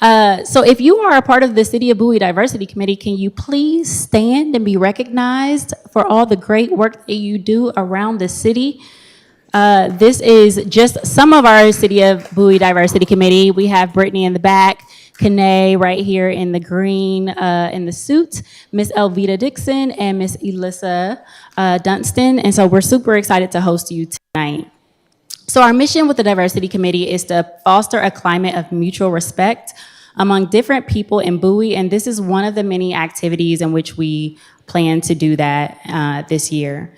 So if you are a part of the City of Bowie Diversity Committee, can you please stand and be recognized for all the great work that you do around the city? This is just some of our City of Bowie Diversity Committee. We have Brittany in the back, Kanae right here in the green in the suit, Miss Elvita Dixon, and Miss Elissa Dunstan. And so we're super excited to host you tonight. So our mission with the Diversity Committee is to foster a climate of mutual respect among different people in Bowie, and this is one of the many activities in which we plan to do that this year.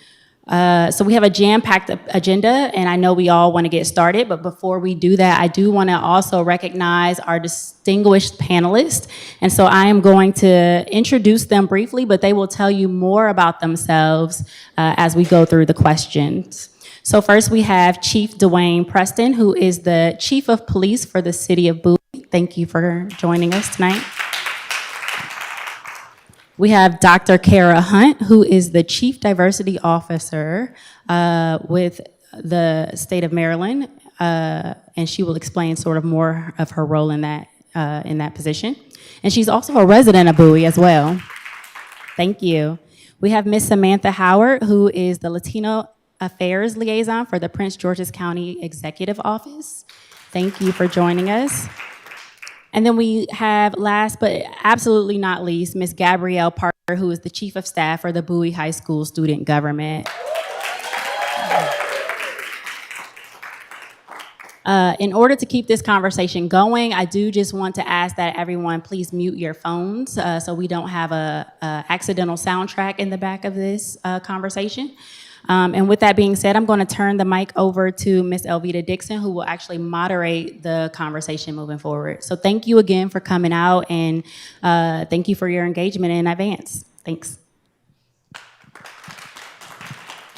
So we have a jam-packed agenda, and I know we all want to get started, but before we do that, I do want to also recognize our distinguished panelists. And so I am going to introduce them briefly, but they will tell you more about themselves as we go through the questions. So first we have Chief Dwayne Preston, who is the Chief of Police for the City of Bowie. Thank you for joining us tonight. We have Dr. Kara Hunt, who is the Chief Diversity Officer with the state of Maryland, and she will explain sort of more of her role in that position. And she's also a resident of Bowie as well. Thank you. We have Miss Samantha Howard, who is the Latino Affairs Liaison for the Prince George's County Executive Office. Thank you for joining us. And then we have, last but absolutely not least, Ms. Gabrielle Parker, who is the Chief of Staff for the Bowie High School Student Government. In order to keep this conversation going, I do just want to ask that everyone please mute your phones so we don't have a accidental soundtrack in the back of this conversation. And with that being said, I'm going to turn the mic over to Ms. Elvita Dixon, who will actually moderate the conversation moving forward. So thank you again for coming out, and thank you for your engagement in advance. Thanks.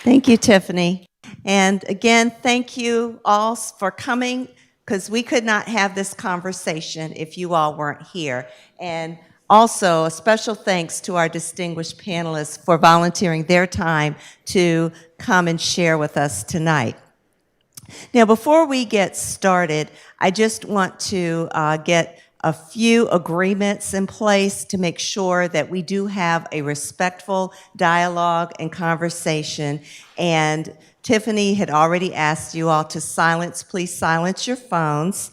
Thank you, Tiffany. And again, thank you all for coming, because we could not have this conversation if you all weren't here. And also, a special thanks to our distinguished panelists for volunteering their time to come and share with us tonight. Now, before we get started, I just want to get a few agreements in place to make sure that we do have a respectful dialogue and conversation. And Tiffany had already asked you all to please silence your phones.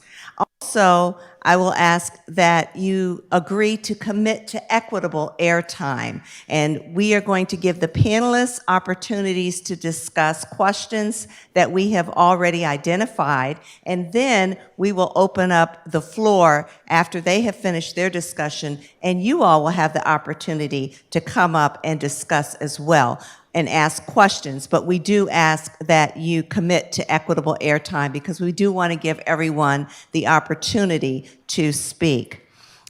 Also, I will ask that you agree to commit to equitable airtime. And we are going to give the panelists opportunities to discuss questions that we have already identified. And then we will open up the floor after they have finished their discussion, and you all will have the opportunity to come up and discuss as well and ask questions. But we do ask that you commit to equitable airtime, because we do want to give everyone the opportunity to speak.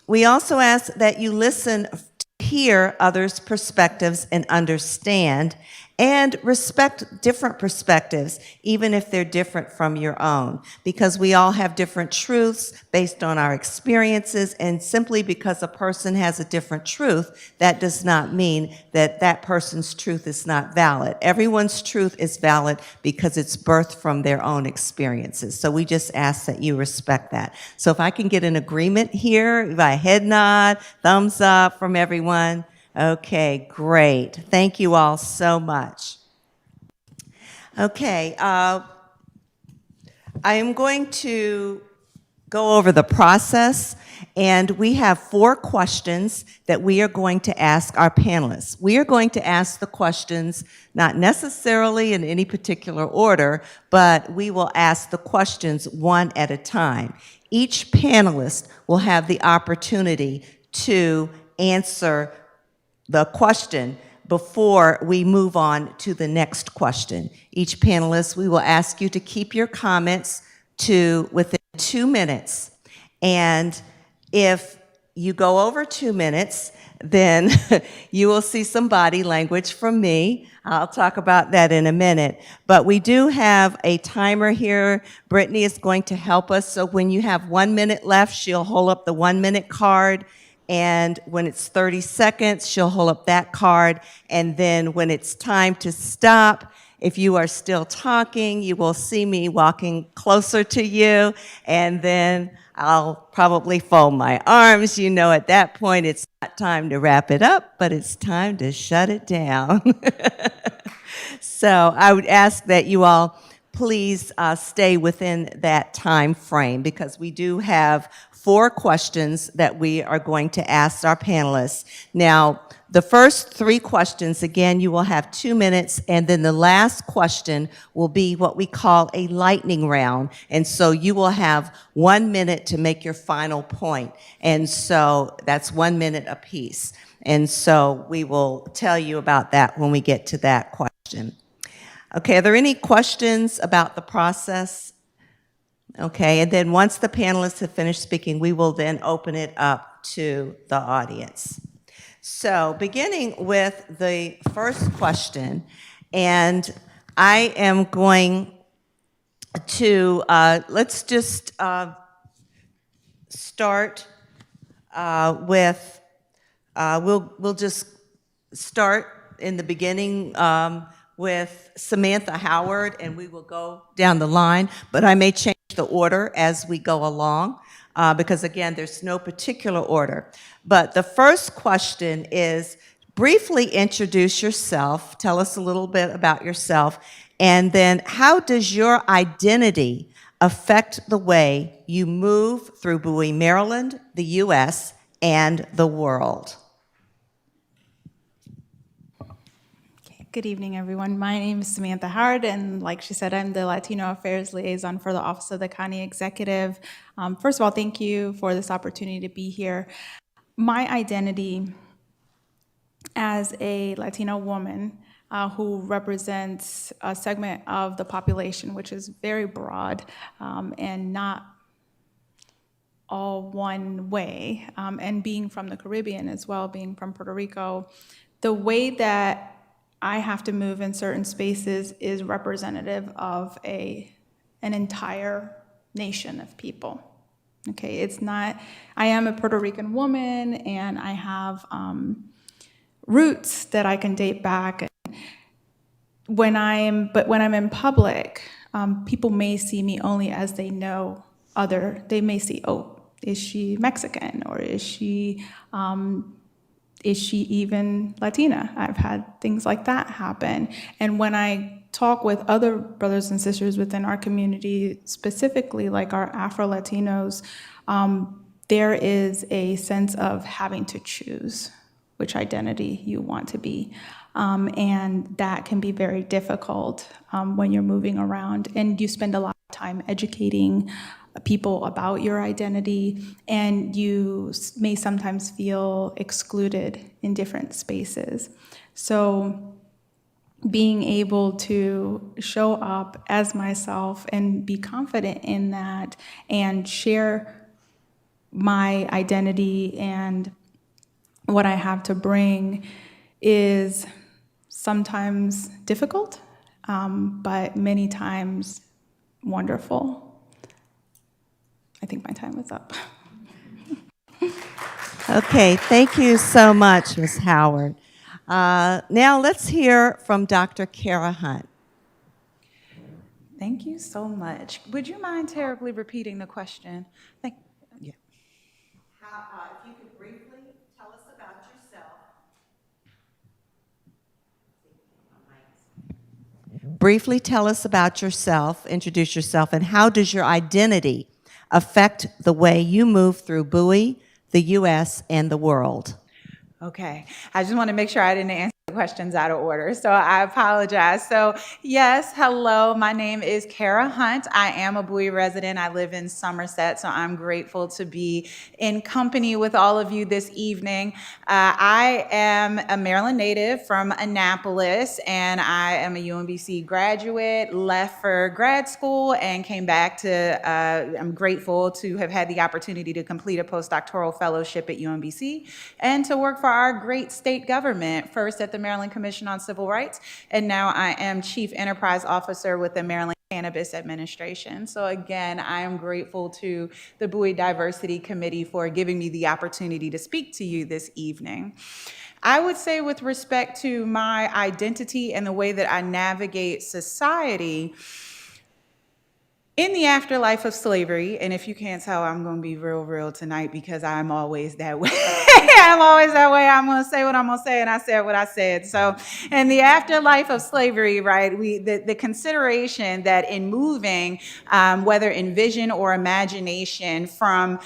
We also ask that you listen to hear others' perspectives and understand, and respect different perspectives, even if they're different from your own, because we all have different truths based on our experiences, and simply because a person has a different truth, that does not mean that that person's truth is not valid. Everyone's truth is valid because it's birthed from their own experiences. So we just ask that you respect that. So if I can get an agreement here, by a head nod, thumbs up from everyone. Okay, great. Thank you all so much. Okay, I am going to go over the process, and we have 4 questions that we are going to ask our panelists. We are going to ask the questions not necessarily in any particular order, but we will ask the questions one at a time. Each panelist will have the opportunity to answer the question before we move on to the next question. Each panelist, we will ask you to keep your comments to within 2 minutes. And if you go over 2 minutes, then you will see some body language from me. I'll talk about that in a minute. But we do have a timer here. Brittany is going to help us. So when you have 1 minute left, she'll hold up the 1 minute card. And when it's 30 seconds, she'll hold up that card. And then when it's time to stop, if you are still talking, you will see me walking closer to you. And then I'll probably fold my arms. You know, at that point, it's not time to wrap it up, but it's time to shut it down. So I would ask that you all please stay within that time frame because we do have 4 questions that we are going to ask our panelists. Now, the first 3 questions, again, you will have 2 minutes, and then the last question will be what we call a lightning round. And so you will have 1 minute to make your final point. And so that's 1 minute apiece. And so we will tell you about that when we get to that question. Okay, are there any questions about the process? Okay, and then once the panelists have finished speaking, we will then open it up to the audience. So beginning with the first question, and I am going to, let's just start with, we'll just start in the beginning with Samantha Howard, and we will go down the line, but I may change the order as we go along, because again, there's no particular order. But the first question is, briefly introduce yourself, tell us a little bit about yourself, and then how does your identity affect the way you move through Bowie, Maryland, the U.S., and the world? Good evening, everyone. My name is Samantha Howard, and like she said, I'm the Latino Affairs Liaison for the Office of the County Executive. First of all, thank you for this opportunity to be here. My identity as a Latino woman who represents a segment of the population, which is very broad and not all one way, and being from the Caribbean as well, being from Puerto Rico, the way that I have to move in certain spaces is representative of an entire nation of people. Okay, it's not, I am a Puerto Rican woman and I have roots that I can date back. When I'm in public, people may see me only as they know they may see, oh, is she Mexican or is she even Latina? I've had things like that happen. And when I talk with other brothers and sisters within our community, specifically like our Afro-Latinos, there is a sense of having to choose which identity you want to be. And that can be very difficult when you're moving around and you spend a lot of time educating people about your identity, and you may sometimes feel excluded in different spaces. So being able to show up as myself and be confident in that and share my identity and what I have to bring is sometimes difficult, but many times wonderful. I think my time is up. Okay, thank you so much, Ms. Howard. Now let's hear from Dr. Kara Hunt. Thank you so much. Would you mind terribly repeating the question? Yeah. If you could briefly tell us about yourself. Briefly tell us about yourself, introduce yourself, and how does your identity affect the way you move through Bowie, the U.S., and the world? Okay. I just want to make sure I didn't answer the questions out of order, so I apologize. So yes, hello, my name is Kara Hunt. I am a Bowie resident. I live in Somerset, so I'm grateful to be in company with all of you this evening. I am a Maryland native from Annapolis, and I am a UMBC graduate, left for grad school, and came back to, I'm grateful to have had the opportunity to complete a postdoctoral fellowship at UMBC and to work for our great state government, first at the Maryland Commission on Civil Rights, and now I am Chief Enterprise Officer with the Maryland Cannabis Administration. So again, I am grateful to the Bowie Diversity Committee for giving me the opportunity to speak to you this evening. I would say with respect to my identity and the way that I navigate society, In the afterlife of slavery, and if you can't tell, I'm going to be real tonight because I'm always that way. I'm always that way. I'm going to say what I'm going to say, and I said what I said. So in the afterlife of slavery, right, the consideration that in moving, whether in vision or imagination, from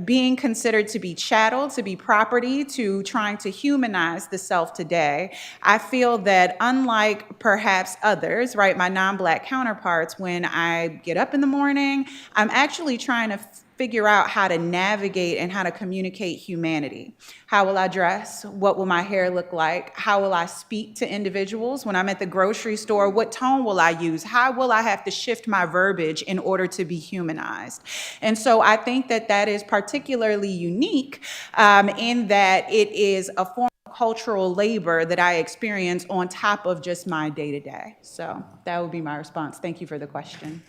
being considered to be chattel, to be property, to trying to humanize the self today, I feel that unlike perhaps others, right, my non-Black counterparts, when I get up in the morning, I'm actually trying to figure out how to navigate and how to communicate humanity. How will I dress? What will my hair look like? How will I speak to individuals? When I'm at the grocery store, what tone will I use? How will I have to shift my verbiage in order to be humanized? And so I think that that is particularly unique in that it is a form of cultural labor that I experience on top of just my day-to-day. So that would be my response. Thank you for the question.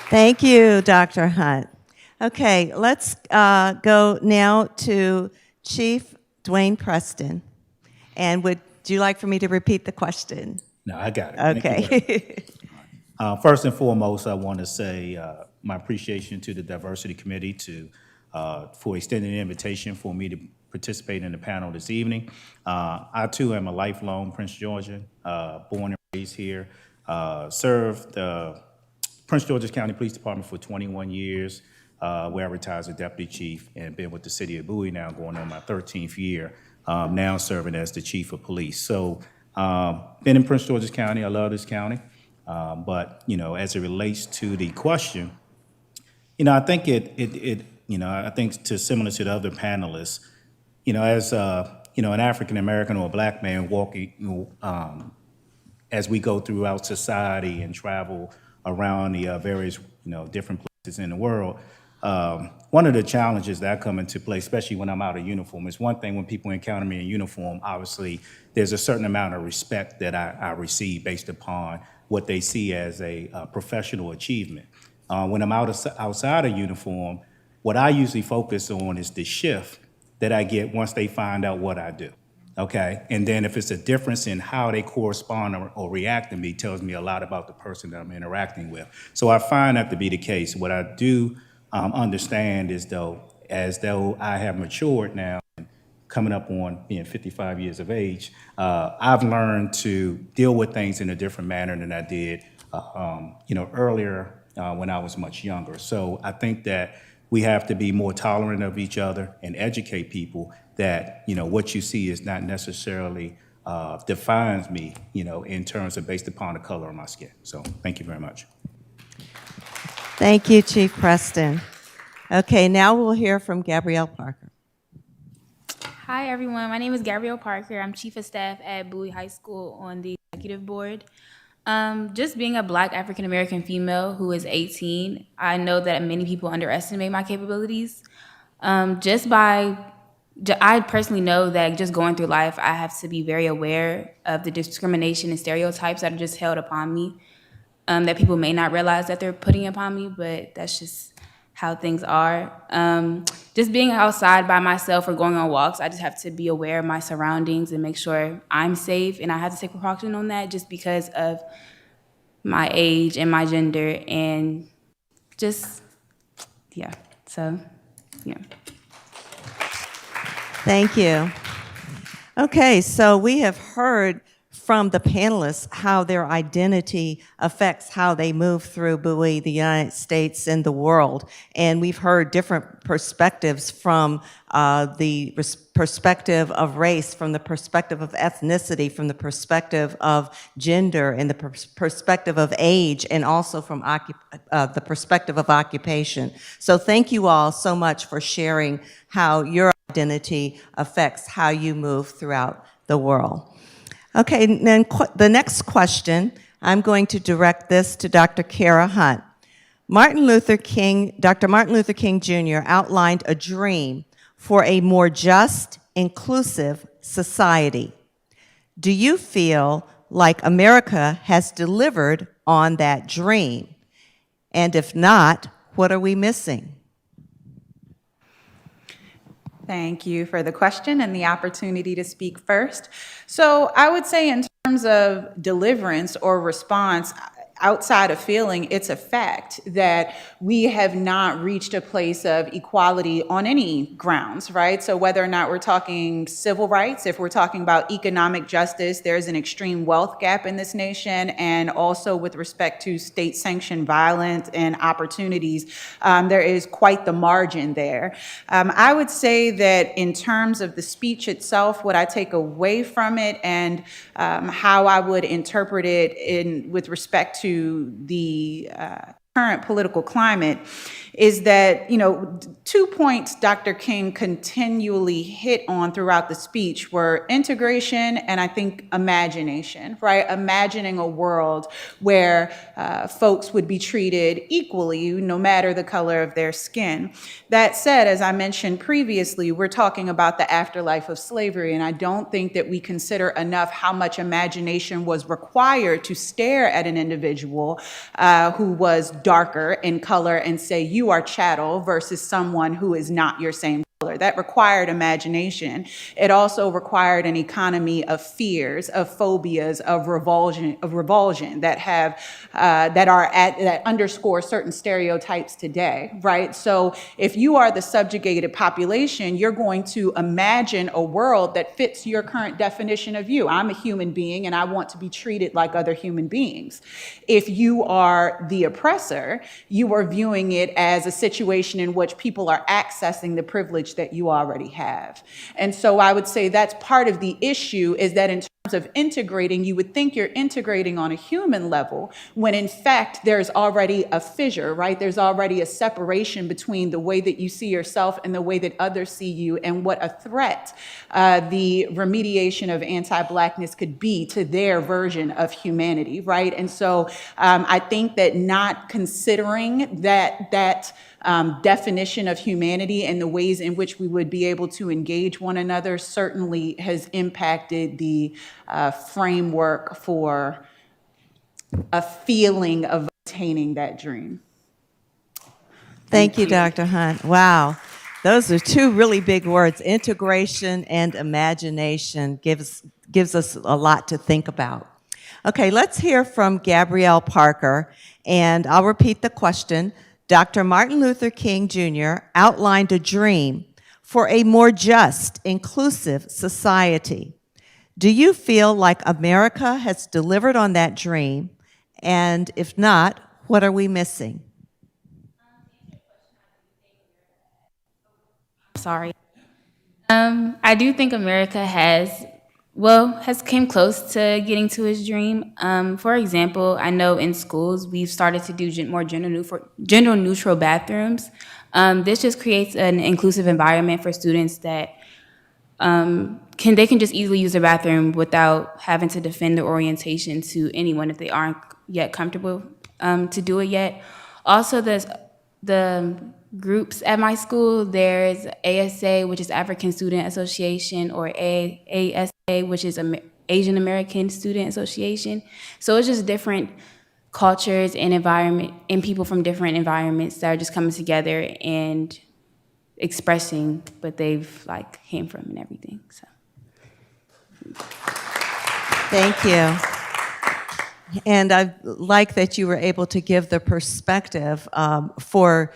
Thank you, Dr. Hunt. Okay, let's go now to Chief Dwayne Preston. And would you like for me to repeat the question? No, I got it. Thank you very Okay. much. First and foremost, I want to say my appreciation to the Diversity Committee for extending the invitation for me to participate in the panel this evening. I too am a lifelong Prince Georgian, born and raised here, served the Prince George's County Police Department for 21 years, where I retired as a deputy chief, and been with the city of Bowie now going on my 13th year, now serving as the chief of police. So been in Prince George's County. I love this county. But, as it relates to the question, I think I think similar to the other panelists, as, an African-American or a Black man walking, as we go throughout society and travel around the various, different places in the world, one of the challenges that come into play, especially when I'm out of uniform, is one thing when people encounter me in uniform, obviously, there's a certain amount of respect that I receive based upon what they see as a professional achievement. When I'm outside of uniform, what I usually focus on is the shift that I get once they find out what I do. Okay, and then if it's a difference in how they correspond or react to me, tells me a lot about the person that I'm interacting with. So I find that to be the case. What I do understand is as though I have matured now, coming up on being 55 years of age, I've learned to deal with things in a different manner than I did, earlier when I was much younger. So I think that we have to be more tolerant of each other and educate people that, what you see is not necessarily defines me, in terms of based upon the color of my skin. So thank you very much. Thank you, Chief Preston. Okay, now we'll hear from Gabrielle Parker. Hi, everyone. My name is Gabrielle Parker. I'm Chief of Staff at Bowie High School on the Executive Board. Just being a Black African-American female who is 18, I know that many people underestimate my capabilities. I personally know that just going through life, I have to be very aware of the discrimination and stereotypes that are just held upon me, that people may not realize that they're putting upon me, but that's just how things are. Just being outside by myself or going on walks, I just have to be aware of my surroundings and make sure I'm safe, and I have to take precaution on that just because of my age and my gender, and just, yeah, so, yeah. Thank you. Okay, so we have heard from the panelists how their identity affects how they move through Bowie, the United States, and the world. And we've heard different perspectives from the perspective of race, from the perspective of ethnicity, from the perspective of gender, and the perspective of age, and also from the perspective of occupation. So thank you all so much for sharing how your identity affects how you move throughout the world. Okay, and then the next question, I'm going to direct this to Dr. Kara Hunt. Dr. Martin Luther King Jr. outlined a dream for a more just, inclusive society. Do you feel like America has delivered on that dream? And if not, what are we missing? Thank you for the question and the opportunity to speak first. So I would say in terms of deliverance or response, outside of feeling, it's a fact that we have not reached a place of equality on any grounds, right? So whether or not we're talking civil rights, if we're talking about economic justice, there's an extreme wealth gap in this nation, and also with respect to state-sanctioned violence and opportunities, there is quite the margin there. I would say that in terms of the speech itself, what I take away from it and how I would interpret it with respect to the current political climate is that, 2 points Dr. King continually hit on throughout the speech were integration and I think imagination, right? Imagining a world where folks would be treated equally, no matter the color of their skin. That said, as I mentioned previously, we're talking about the afterlife of slavery, and I don't think that we consider enough how much imagination was required to stare at an individual who was darker in color and say, you are chattel, versus someone who is not your same color. That required imagination. It also required an economy of fears, of phobias, of revulsion that underscore certain stereotypes today, right? So if you are the subjugated population, you're going to imagine a world that fits your current definition of you. I'm a human being and I want to be treated like other human beings. If you are the oppressor, you are viewing it as a situation in which people are accessing the privilege that you already have. And so I would say that's part of the issue, is that in terms of integrating, you would think you're integrating on a human level, when in fact there's already a fissure, right? There's already a separation between the way that you see yourself and the way that others see you, and what a threat the remediation of anti-Blackness could be to their version of humanity, right? And so I think that not considering that definition of humanity and the ways in which we would be able to engage one another certainly has impacted the framework for a feeling of attaining that dream. Thank you, Dr. Hunt. Wow. Those are two really big words. Integration and imagination gives us a lot to think about. Okay, let's hear from Gabrielle Parker, and I'll repeat the question. Dr. Martin Luther King Jr. outlined a dream for a more just, inclusive society. Do you feel like America has delivered on that dream? And if not, what are we missing? Sorry. I do think America has came close to getting to his dream. For example, I know in schools we've started to do more gender neutral bathrooms. This just creates an inclusive environment for students that they can just easily use the bathroom without having to defend their orientation to anyone if they aren't yet comfortable to do it yet. Also, the groups at my school, there's ASA, which is African Student Association, or ASA, which is Asian American Student Association. So it's just different cultures and environment and people from different environments that are just coming together and expressing what they've came from and everything. So Thank you. And I like that you were able to give the perspective for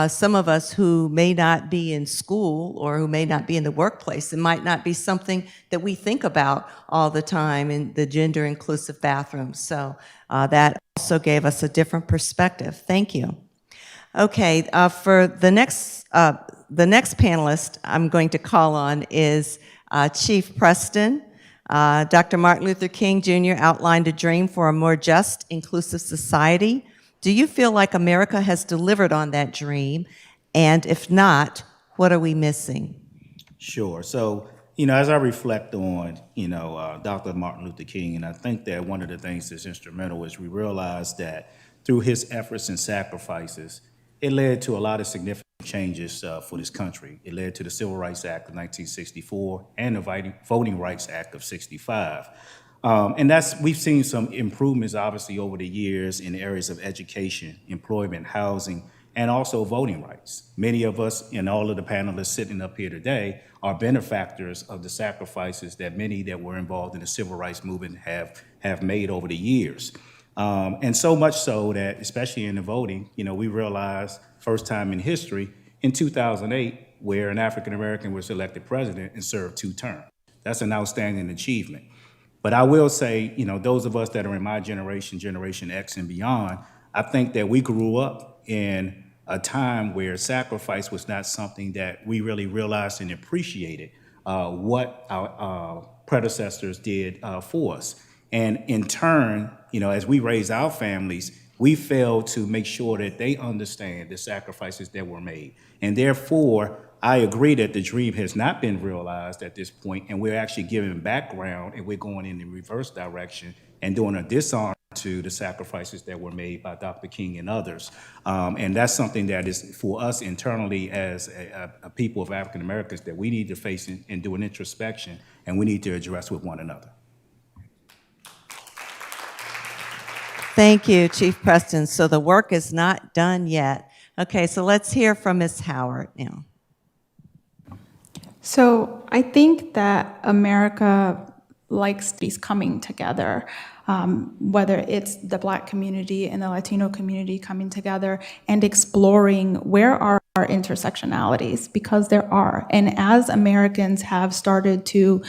some of us who may not be in school or who may not be in the workplace. It might not be something that we think about all the time in the gender inclusive bathrooms. So that also gave us a different perspective. Thank you. Okay, for the next panelist I'm going to call on is Chief Preston. Dr. Martin Luther King Jr. outlined a dream for a more just, inclusive society. Do you feel like America has delivered on that dream? And if not, what are we missing? Sure. So, as I reflect on, Dr. Martin Luther King, and I think that one of the things that's instrumental is we realize that through his efforts and sacrifices, it led to a lot of significant changes for this country. It led to the Civil Rights Act of 1964 and the Voting Rights Act of 65. And we've seen some improvements, obviously, over the years in areas of education, employment, housing, and also voting rights. Many of us, and all of the panelists sitting up here today, are benefactors of the sacrifices that many that were involved in the civil rights movement have made over the years. And so much so that, especially in the voting, we realized first time in history in 2008 where an African American was elected president and served 2 terms. That's an outstanding achievement. But I will say, those of us that are in my generation, Generation X and beyond, I think that we grew up in a time where sacrifice was not something that we really realized and appreciated what our predecessors did for us. And in turn, as we raise our families, we fail to make sure that they understand the sacrifices that were made. And therefore, I agree that the dream has not been realized at this point, and we're actually giving background and we're going in the reverse direction and doing a dishonor to the sacrifices that were made by Dr. King and others. And that's something that is for us internally as a people of African Americans that we need to face and do an introspection, and we need to address with one another. Thank you, Chief Preston. So the work is not done yet. Okay, so let's hear from Ms. Howard now. So I think that America likes these coming together, whether it's the Black community and the Latino community coming together and exploring where are our intersectionalities, because there are. And as Americans have started to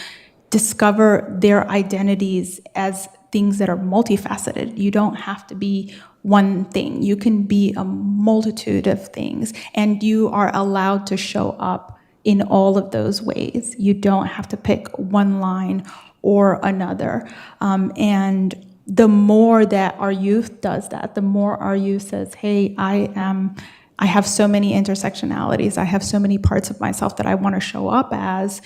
discover their identities as things that are multifaceted, you don't have to be one thing. You can be a multitude of things, and you are allowed to show up in all of those ways. You don't have to pick one line or another. And the more that our youth does that, the more our youth says, hey, I have so many intersectionalities, I have so many parts of myself that I want to show up as,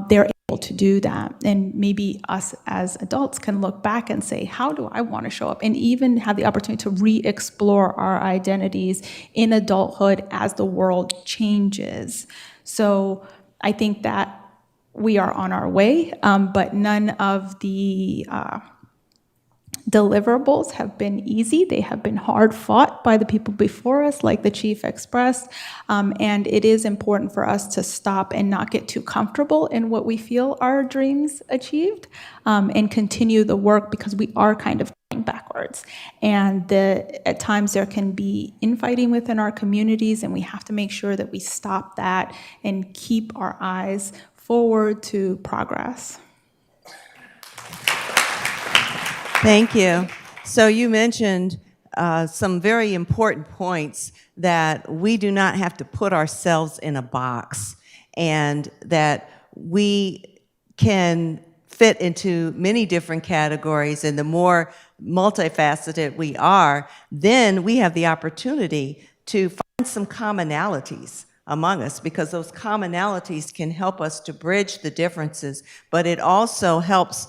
they're able to do that. And maybe us as adults can look back and say, how do I want to show up? And even have the opportunity to re-explore our identities in adulthood as the world changes. So I think that we are on our way, but none of the deliverables have been easy. They have been hard fought by the people before us, like the chief expressed. And it is important for us to stop and not get too comfortable in what we feel our dreams achieved, and continue the work, because we are kind of going backwards. And at times there can be infighting within our communities, and we have to make sure that we stop that and keep our eyes forward to progress. Thank you. So you mentioned some very important points, that we do not have to put ourselves in a box, and that we can fit into many different categories, and the more multifaceted we are, then we have the opportunity to find some commonalities among us, because those commonalities can help us to bridge the differences, but it also helps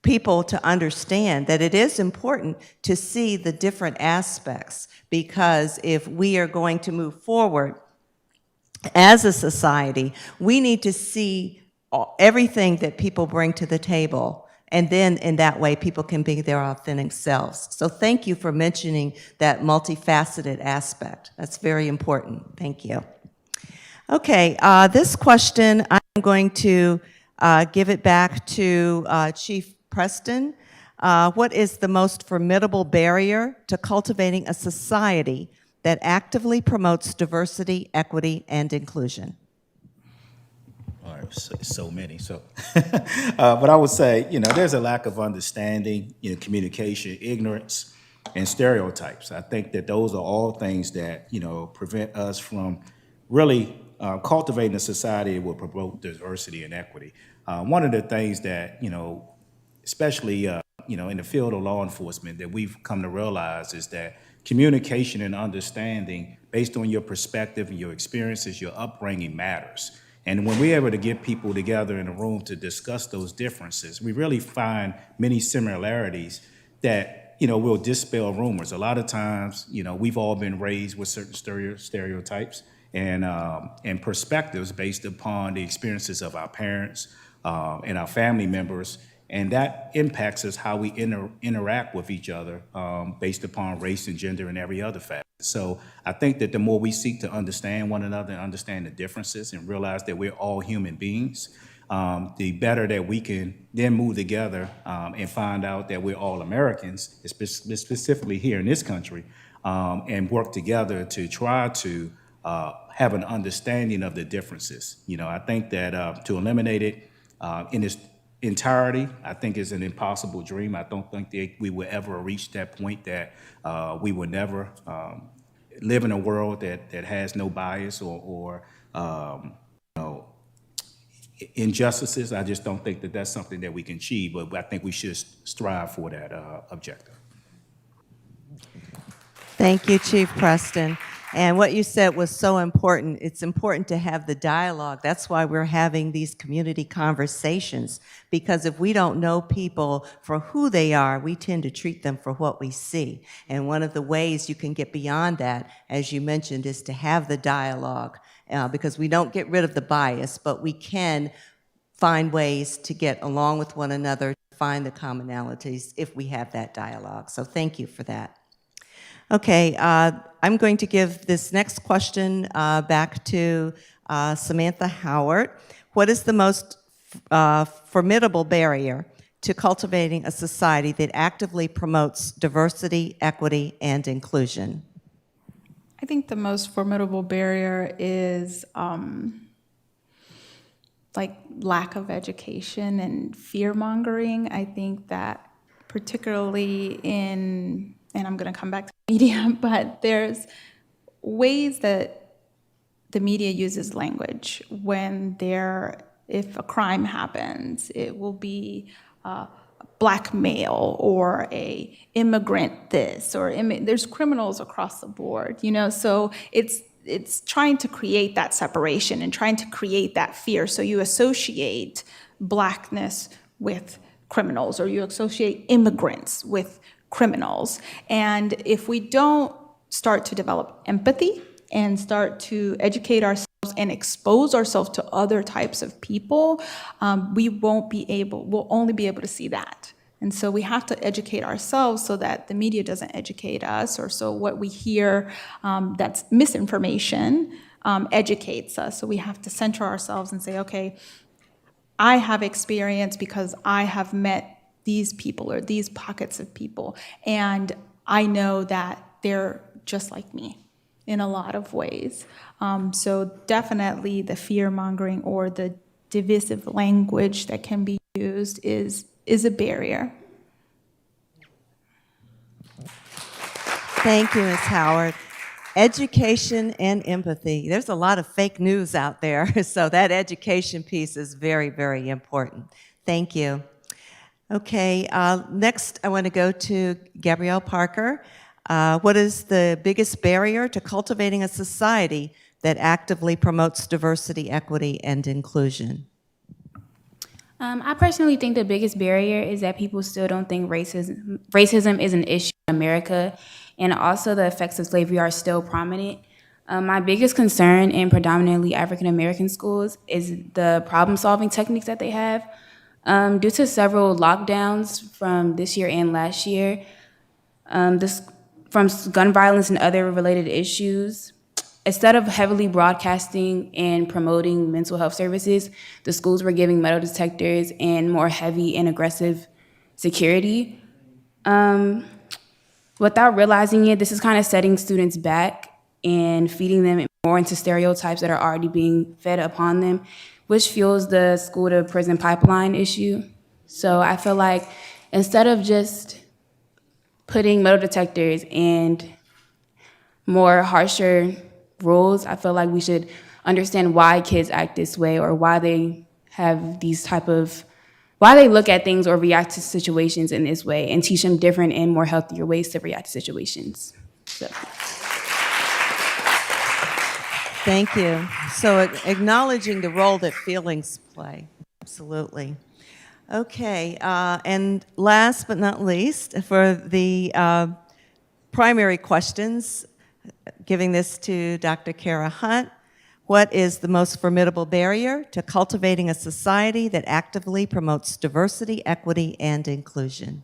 people to understand that it is important to see the different aspects, because if we are going to move forward as a society, we need to see everything that people bring to the table, and then in that way people can be their authentic selves. So thank you for mentioning that multifaceted aspect. That's very important. Thank you. Okay, this question, I'm going to give it back to Chief Preston. What is the most formidable barrier to cultivating a society that actively promotes diversity, equity, and inclusion? All right, so many. But I would say, there's a lack of understanding, communication, ignorance, and stereotypes. I think that those are all things that, prevent us from really cultivating a society that will promote diversity and equity. One of the things that, especially in the field of law enforcement, that we've come to realize is that communication and understanding based on your perspective and your experiences, your upbringing matters. And when we're able to get people together in a room to discuss those differences, we really find many similarities that, will dispel rumors. A lot of times, we've all been raised with certain stereotypes and perspectives based upon the experiences of our parents and our family members. And that impacts us how we interact with each other based upon race and gender and every other fact. So I think that the more we seek to understand one another and understand the differences and realize that we're all human beings, the better that we can then move together and find out that we're all Americans, specifically here in this country, and work together to try to have an understanding of the differences. You know, I think that to eliminate it in its entirety, I think is an impossible dream. I don't think that we will ever reach that point that we will never live in a world that has no bias or injustices. I just don't think that that's something that we can achieve, but I think we should strive for that objective. Thank you, Chief Preston. And what you said was so important. It's important to have the dialogue. That's why we're having these community conversations, because if we don't know people for who they are, we tend to treat them for what we see. And one of the ways you can get beyond that, as you mentioned, is to have the dialogue, because we don't get rid of the bias, but we can find ways to get along with one another, find the commonalities if we have that dialogue. So thank you for that. Okay, I'm going to give this next question back to Samantha Howard. What is the most formidable barrier to cultivating a society that actively promotes diversity, equity, and inclusion? I think the most formidable barrier is like lack of education and fear-mongering. I think that particularly in, and I'm going to come back to media, but there's ways that the media uses language when if a crime happens, it will be blackmail or a immigrant this or there's criminals across the board, you know, so it's trying to create that separation and trying to create that fear. So you associate blackness with criminals or you associate immigrants with criminals. And if we don't start to develop empathy and start to educate ourselves and expose ourselves to other types of people, we'll only be able to see that. And so we have to educate ourselves so that the media doesn't educate us, or so what we hear that's misinformation educates us. So we have to center ourselves and say, okay, I have experience because I have met these people or these pockets of people, and I know that they're just like me in a lot of ways. So definitely the fear-mongering or the divisive language that can be used is a barrier. Thank you, Ms. Howard. Education and empathy. There's a lot of fake news out there, so that education piece is very, very important. Thank you. Okay, next I want to go to Gabrielle Parker. What is the biggest barrier to cultivating a society that actively promotes diversity, equity, and inclusion? I personally think the biggest barrier is that people still don't think racism is an issue in America, and also the effects of slavery are still prominent. My biggest concern in predominantly African American schools is the problem-solving techniques that they have. Due to several lockdowns from this year and last year, from gun violence and other related issues, instead of heavily broadcasting and promoting mental health services, the schools were giving metal detectors and more heavy and aggressive security. Without realizing it, this is kind of setting students back and feeding them more into stereotypes that are already being fed upon them, which fuels the school to prison pipeline issue. So I feel like instead of just putting metal detectors and more harsher rules, I feel like we should understand why kids act this way or why they have why they look at things or react to situations in this way, and teach them different and more healthier ways to react to situations. So. Thank you. So acknowledging the role that feelings play, absolutely. Okay, and last but not least, for the primary questions, giving this to Dr. Kara Hunt. What is the most formidable barrier to cultivating a society that actively promotes diversity, equity, and inclusion?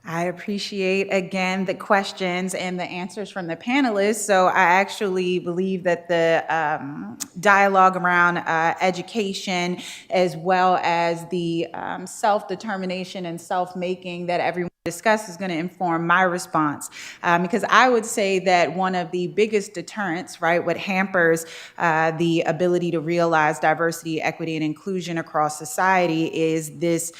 I appreciate, again, the questions and the answers from the panelists. So I actually believe that the dialogue around education, as well as the self-determination and self-making that everyone discussed, is going to inform my response. Because I would say that one of the biggest deterrents, right, what hampers the ability to realize diversity, equity, and inclusion across society is this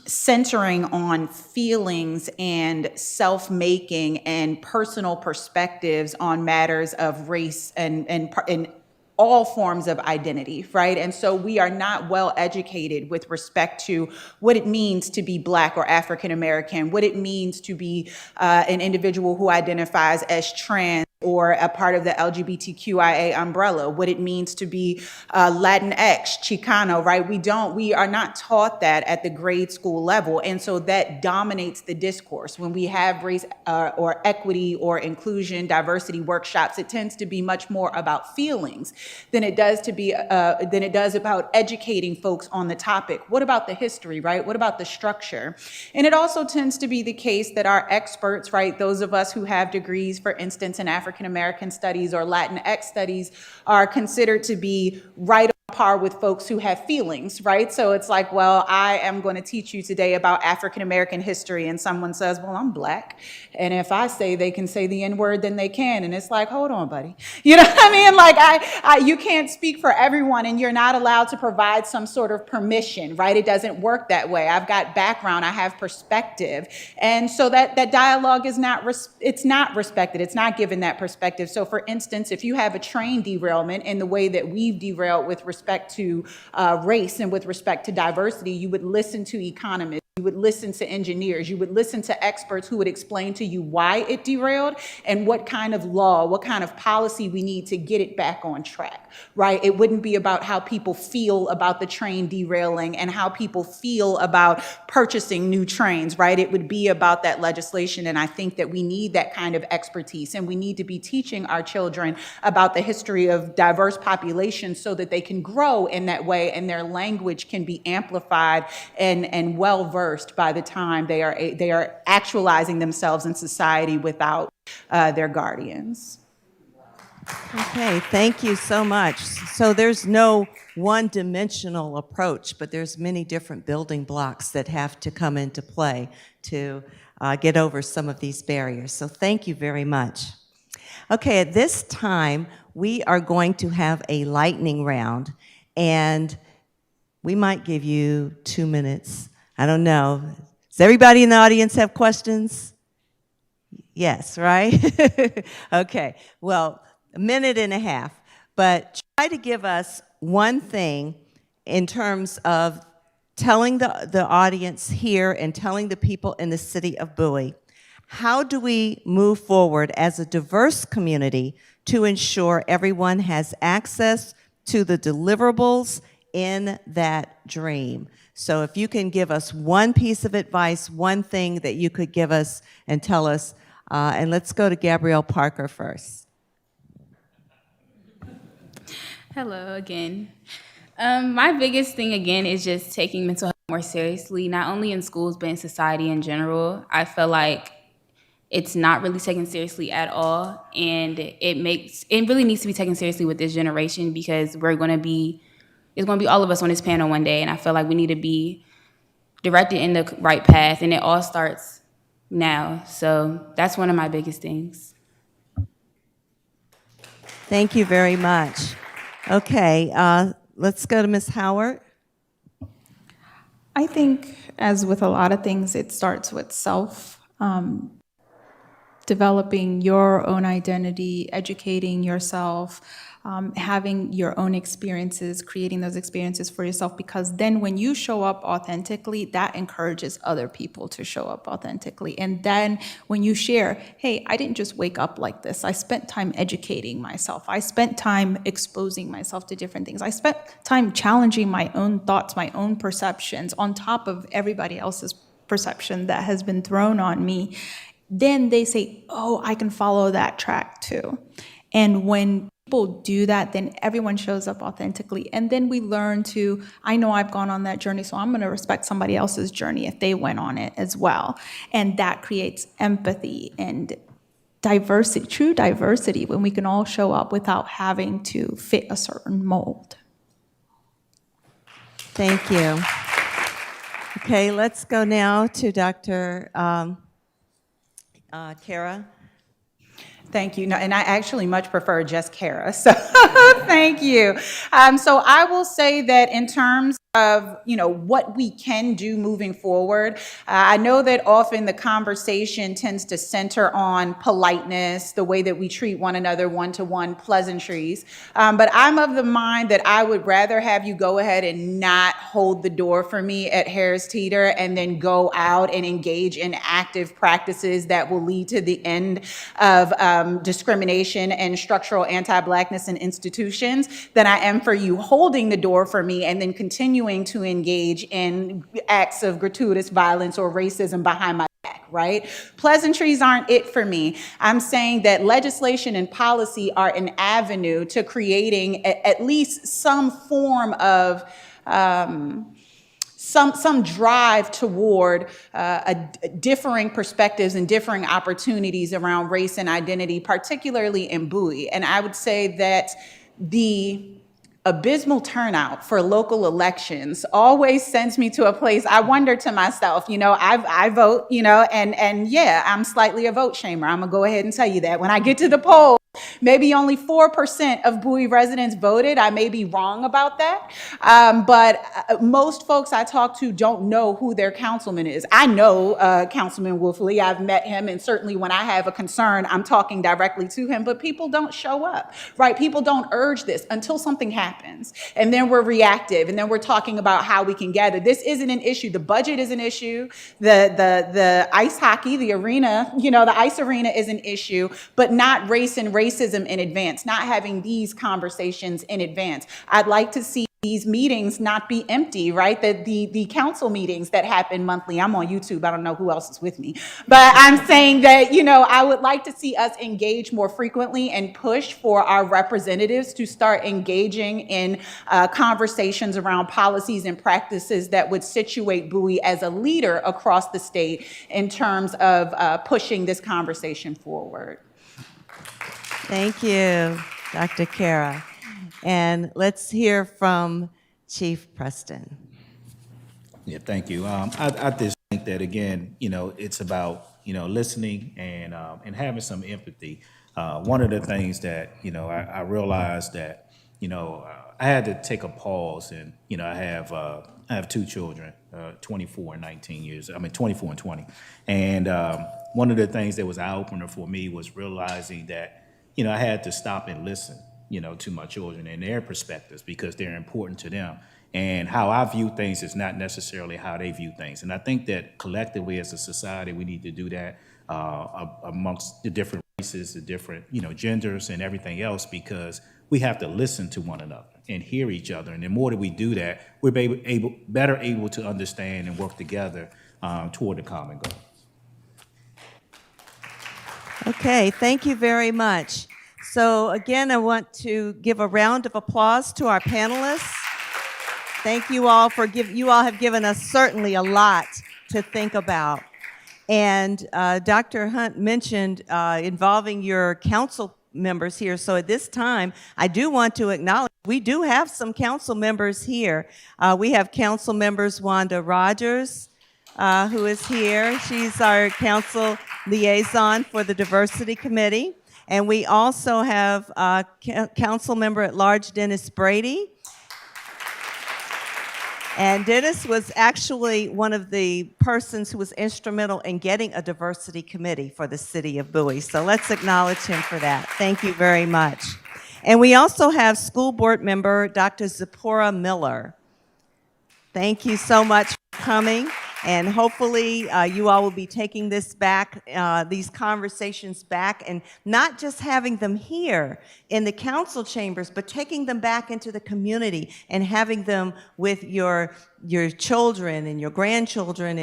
centering on feelings and self-making and personal perspectives on matters of race and all forms of identity, right? And so we are not well educated with respect to what it means to be Black or African American, what it means to be an individual who identifies as trans or a part of the LGBTQIA umbrella, what it means to be Latinx, Chicano, right? We are not taught that at the grade school level. And so that dominates the discourse. When we have race or equity or inclusion, diversity workshops, it tends to be much more about feelings than it does about educating folks on the topic. What about the history, right? What about the structure? And it also tends to be the case that our experts, right, those of us who have degrees, for instance, in African American studies or Latinx studies, are considered to be right on par with folks who have feelings, right? So it's like, well, I am going to teach you today about African American history, and someone says, well, I'm Black, and if I say they can say the N-word, then they can, and it's like, hold on, buddy. You know what I mean? Like, you can't speak for everyone, and you're not allowed to provide some sort of permission, right? It doesn't work that way. I've got background, I have perspective, and so that dialogue is not respected. It's not given that perspective. So for instance, if you have a train derailment in the way that we've derailed with respect to race and with respect to diversity, you would listen to economists, you would listen to engineers, you would listen to experts who would explain to you why it derailed and what kind of law, what kind of policy we need to get it back on track, right? It wouldn't be about how people feel about the train derailing and how people feel about purchasing new trains, right? It would be about that legislation, and I think that we need that kind of expertise, and we need to be teaching our children about the history of diverse populations so that they can grow in that way and their language can be amplified and well-versed by the time they are actualizing themselves in society without their guardians. Okay, thank you so much. So there's no one-dimensional approach, but there's many different building blocks that have to come into play to get over some of these barriers. So thank you very much. Okay, at this time, we are going to have a lightning round, and we might give you 2 minutes. I don't know. Does everybody in the audience have questions? Yes, right? Okay, well, a minute and a half, but try to give us one thing in terms of telling the audience here and telling the people in the city of Bowie, how do we move forward as a diverse community to ensure everyone has access to the deliverables in that dream? So if you can give us one piece of advice, one thing that you could give us and tell us, and let's go to Gabrielle Parker first. Hello again. My biggest thing again is just taking mental health more seriously, not only in schools but in society in general. I feel like it's not really taken seriously at all, and it really needs to be taken seriously with this generation because it's going to be all of us on this panel one day, and I feel like we need to be directed in the right path, and it all starts now. So that's one of my biggest things. Thank you very much. Okay, let's go to Ms. Howard. I think, as with a lot of things, it starts with self. Developing your own identity, educating yourself, having your own experiences, creating those experiences for yourself, because then when you show up authentically, that encourages other people to show up authentically. And then when you share, hey, I didn't just wake up like this. I spent time educating myself. I spent time exposing myself to different things. I spent time challenging my own thoughts, my own perceptions, on top of everybody else's perception that has been thrown on me. Then they say, oh, I can follow that track too. And when people do that, then everyone shows up authentically. And then we learn to, I know I've gone on that journey, so I'm going to respect somebody else's journey if they went on it as well. And that creates empathy and diversity, true diversity, when we can all show up without having to fit a certain mold. Thank you. Okay, let's go now to Dr. Kara. Thank you. No, and I actually much prefer just Kara. So thank you. So I will say that in terms of, what we can do moving forward, I know that often the conversation tends to center on politeness, the way that we treat one another, one-to-one pleasantries. But I'm of the mind that I would rather have you go ahead and not hold the door for me at Harris Teeter and then go out and engage in active practices that will lead to the end of discrimination and structural anti-Blackness in institutions than I am for you holding the door for me and then continuing to engage in acts of gratuitous violence or racism behind my back, right? Pleasantries aren't it for me. I'm saying that legislation and policy are an avenue to creating at least some form of some drive toward differing perspectives and differing opportunities around race and identity, particularly in Bowie. And I would say that the abysmal turnout for local elections always sends me to a place I wonder to myself, I vote, and yeah, I'm slightly a vote shamer. I'm gonna go ahead and tell you that. When I get to the poll, maybe only 4% of Bowie residents voted. I may be wrong about that. But most folks I talk to don't know who their councilman is. I know Councilman Wolfley. I've met him, and certainly when I have a concern, I'm talking directly to him, but people don't show up, right? People don't urge this until something happens. And then we're reactive, and then we're talking about how we can gather. This isn't an issue. The budget is an issue. The ice hockey, the arena, the ice arena is an issue, but not race and racism in advance, not having these conversations in advance. I'd like to see these meetings not be empty, right? The council meetings that happen monthly. I'm on YouTube. I don't know who else is with me. But I'm saying that, I would like to see us engage more frequently and push for our representatives to start engaging in conversations around policies and practices that would situate Bowie as a leader across the state in terms of pushing this conversation forward. Thank you, Dr. Kara. And let's hear from Chief Preston. Yeah, thank you. I just think that, again, it's about, listening and having some empathy. One of the things that, I realized that, I had to take a pause, and, I have two children, 24 and 19 years. 24 and 20. And one of the things that was an eye-opener for me was realizing that, I had to stop and listen, to my children and their perspectives, because they're important to them. And how I view things is not necessarily how they view things. And I think that collectively as a society, we need to do that amongst the different races, the different, genders and everything else, because we have to listen to one another and hear each other. And the more that we do that, we're better able to understand and work together toward the common goal. Okay, thank you very much. So again, I want to give a round of applause to our panelists. Thank you all you all have given us certainly a lot to think about. And Dr. Hunt mentioned involving your council members here. So at this time, I do want to acknowledge we do have some council members here. We have council members Wanda Rogers, who is here. She's our council liaison for the Diversity Committee. And we also have council member at large Dennis Brady. And Dennis was actually one of the persons who was instrumental in getting a diversity committee for the city of Bowie. So let's acknowledge him for that. Thank you very much. And we also have school board member Dr. Zipporah Miller. Thank you so much for coming. And hopefully you all will be taking this back, these conversations back, and not just having them here in the council chambers, but taking them back into the community and having them with your children and your grandchildren,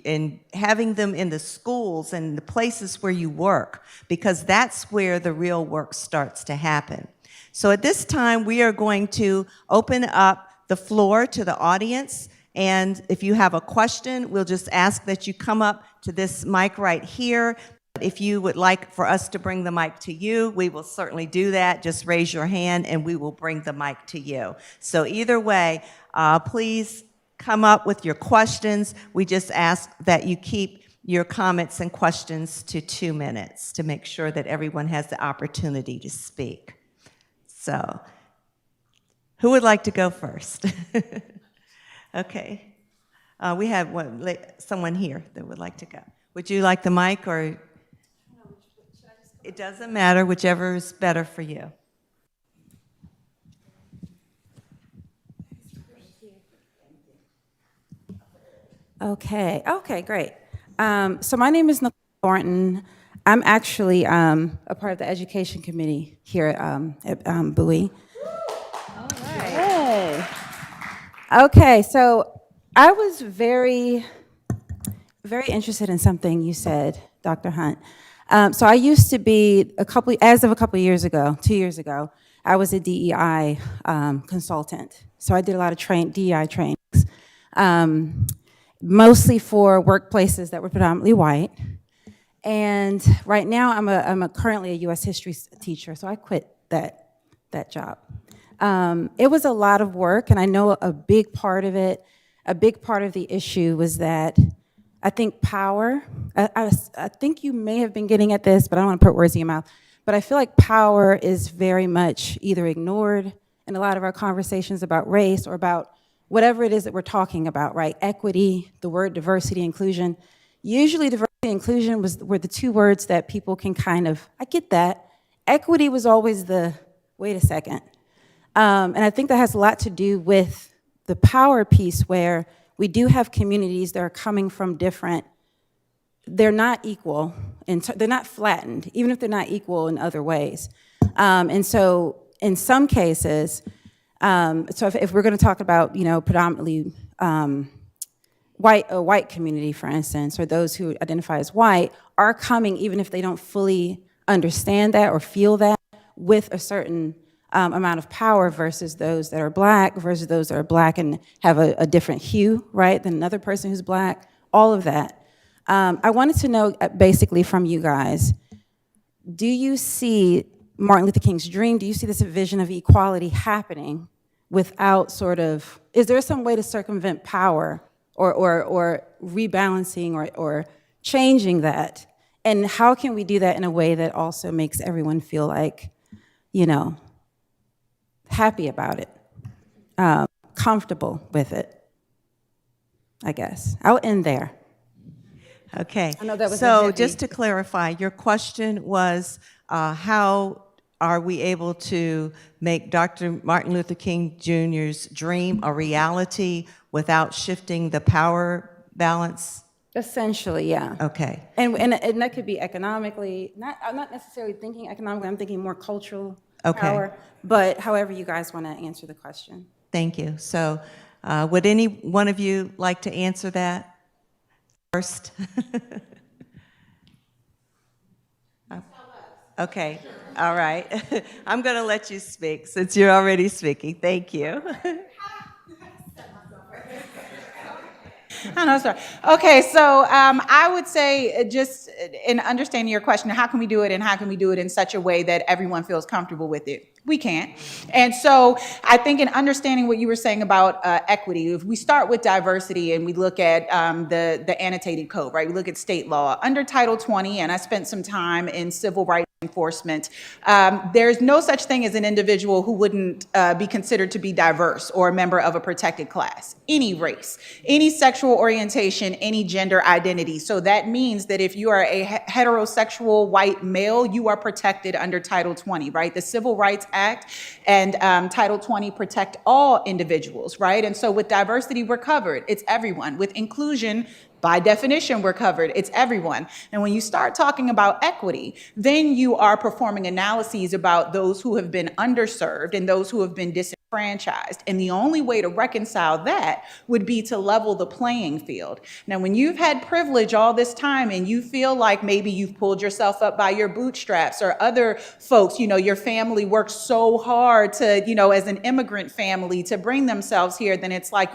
and having them in the schools and the places where you work, because that's where the real work starts to happen. So at this time, we are going to open up the floor to the audience. And if you have a question, we'll just ask that you come up to this mic right here. If you would like for us to bring the mic to you, we will certainly do that. Just raise your hand and we will bring the mic to you. So either way, please come up with your questions. We just ask that you keep your comments and questions to 2 minutes to make sure that everyone has the opportunity to speak. So, who would like to go first? Okay. We have someone here that would like to go. Would you like the mic or? It doesn't matter, whichever is better for you. Okay, great. So my name is Nicole Thornton. I'm actually a part of the education committee here at Bowie. All right. Hey. Okay, so I was very interested in something you said, Dr. Hunt. So I used to be as of a couple years ago, 2 years ago, I was a DEI consultant. So I did a lot of DEI trainings, mostly for workplaces that were predominantly white. And right now I'm currently a U.S. history teacher, so I quit that job. It was a lot of work, and I know a big part of the issue was that I think power, I think you may have been getting at this, but I don't want to put words in your mouth, but I feel like power is very much either ignored in a lot of our conversations about race or about whatever it is that we're talking about, right? Equity, the word diversity, inclusion. Usually diversity and inclusion were the two words that people can kind of, I get that. Equity was always wait a second. And I think that has a lot to do with the power piece where we do have communities that are coming from they're not equal, and they're not flattened, even if they're not equal in other ways. And so in some cases, so if we're gonna talk about, predominantly a white community, for instance, or those who identify as white, are coming, even if they don't fully understand that or feel that, with a certain amount of power versus those that are black and have a different hue, right, than another person who's black, all of that. I wanted to know basically from you guys, do you see Martin Luther King's dream? Do you see this vision of equality happening without is there some way to circumvent power or rebalancing or changing that? And how can we do that in a way that also makes everyone feel like, happy about it, comfortable with it, I guess. I'll end there. Okay. I know that was so just to clarify, your question was how are we able to make Dr. Martin Luther King Jr.'s dream a reality without shifting the power balance? Essentially, yeah. Okay. And that could be economically, I'm not necessarily thinking economically, I'm thinking more cultural power, but however you guys want to answer the question. Thank you. So would any one of you like to answer that first? Okay, all right. I'm going to let you speak since you're already speaking. Thank you. I know, sorry. Okay, so I would say just in understanding your question, how can we do it and how can we do it in such a way that everyone feels comfortable with it? We can't. And so I think in understanding what you were saying about equity, if we start with diversity and we look at the annotated code, right? We look at state law. Under Title 20, and I spent some time in civil rights enforcement, there's no such thing as an individual who wouldn't be considered to be diverse or a member of a protected class. Any race, any sexual orientation, any gender identity. So that means that if you are a heterosexual white male, you are protected under Title 20, right? The Civil Rights Act and Title 20 protect all individuals, right? And so with diversity, we're covered. It's everyone. With inclusion, by definition, we're covered. It's everyone. And when you start talking about equity, then you are performing analyses about those who have been underserved and those who have been disenfranchised disenfranchised. And the only way to reconcile that would be to level the playing field. Now, when you've had privilege all this time and you feel like maybe you've pulled yourself up by your bootstraps, or other folks, your family worked so hard to, as an immigrant family to bring themselves here, then it's like,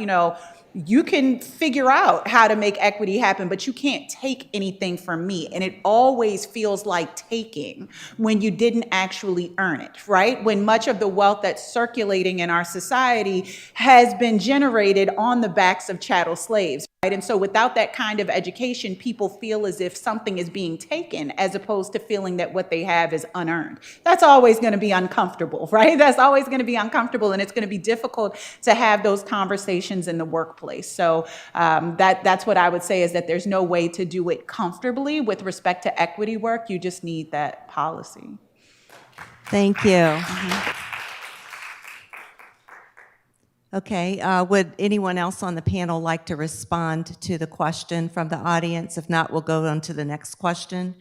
you can figure out how to make equity happen, but you can't take anything from me. And it always feels like taking when you didn't actually earn it, right? When much of the wealth that's circulating in our society has been generated on the backs of chattel slaves. Right? And so without that kind of education, people feel as if something is being taken, as opposed to feeling that what they have is unearned. That's always going to be uncomfortable, right? That's always going to be uncomfortable, and it's going to be difficult to have those conversations in the workplace. So that's what I would say, is that there's no way to do it comfortably with respect to equity work. You just need that policy. Thank you. Okay, would anyone else on the panel like to respond to the question from the audience? If not, we'll go on to the next question.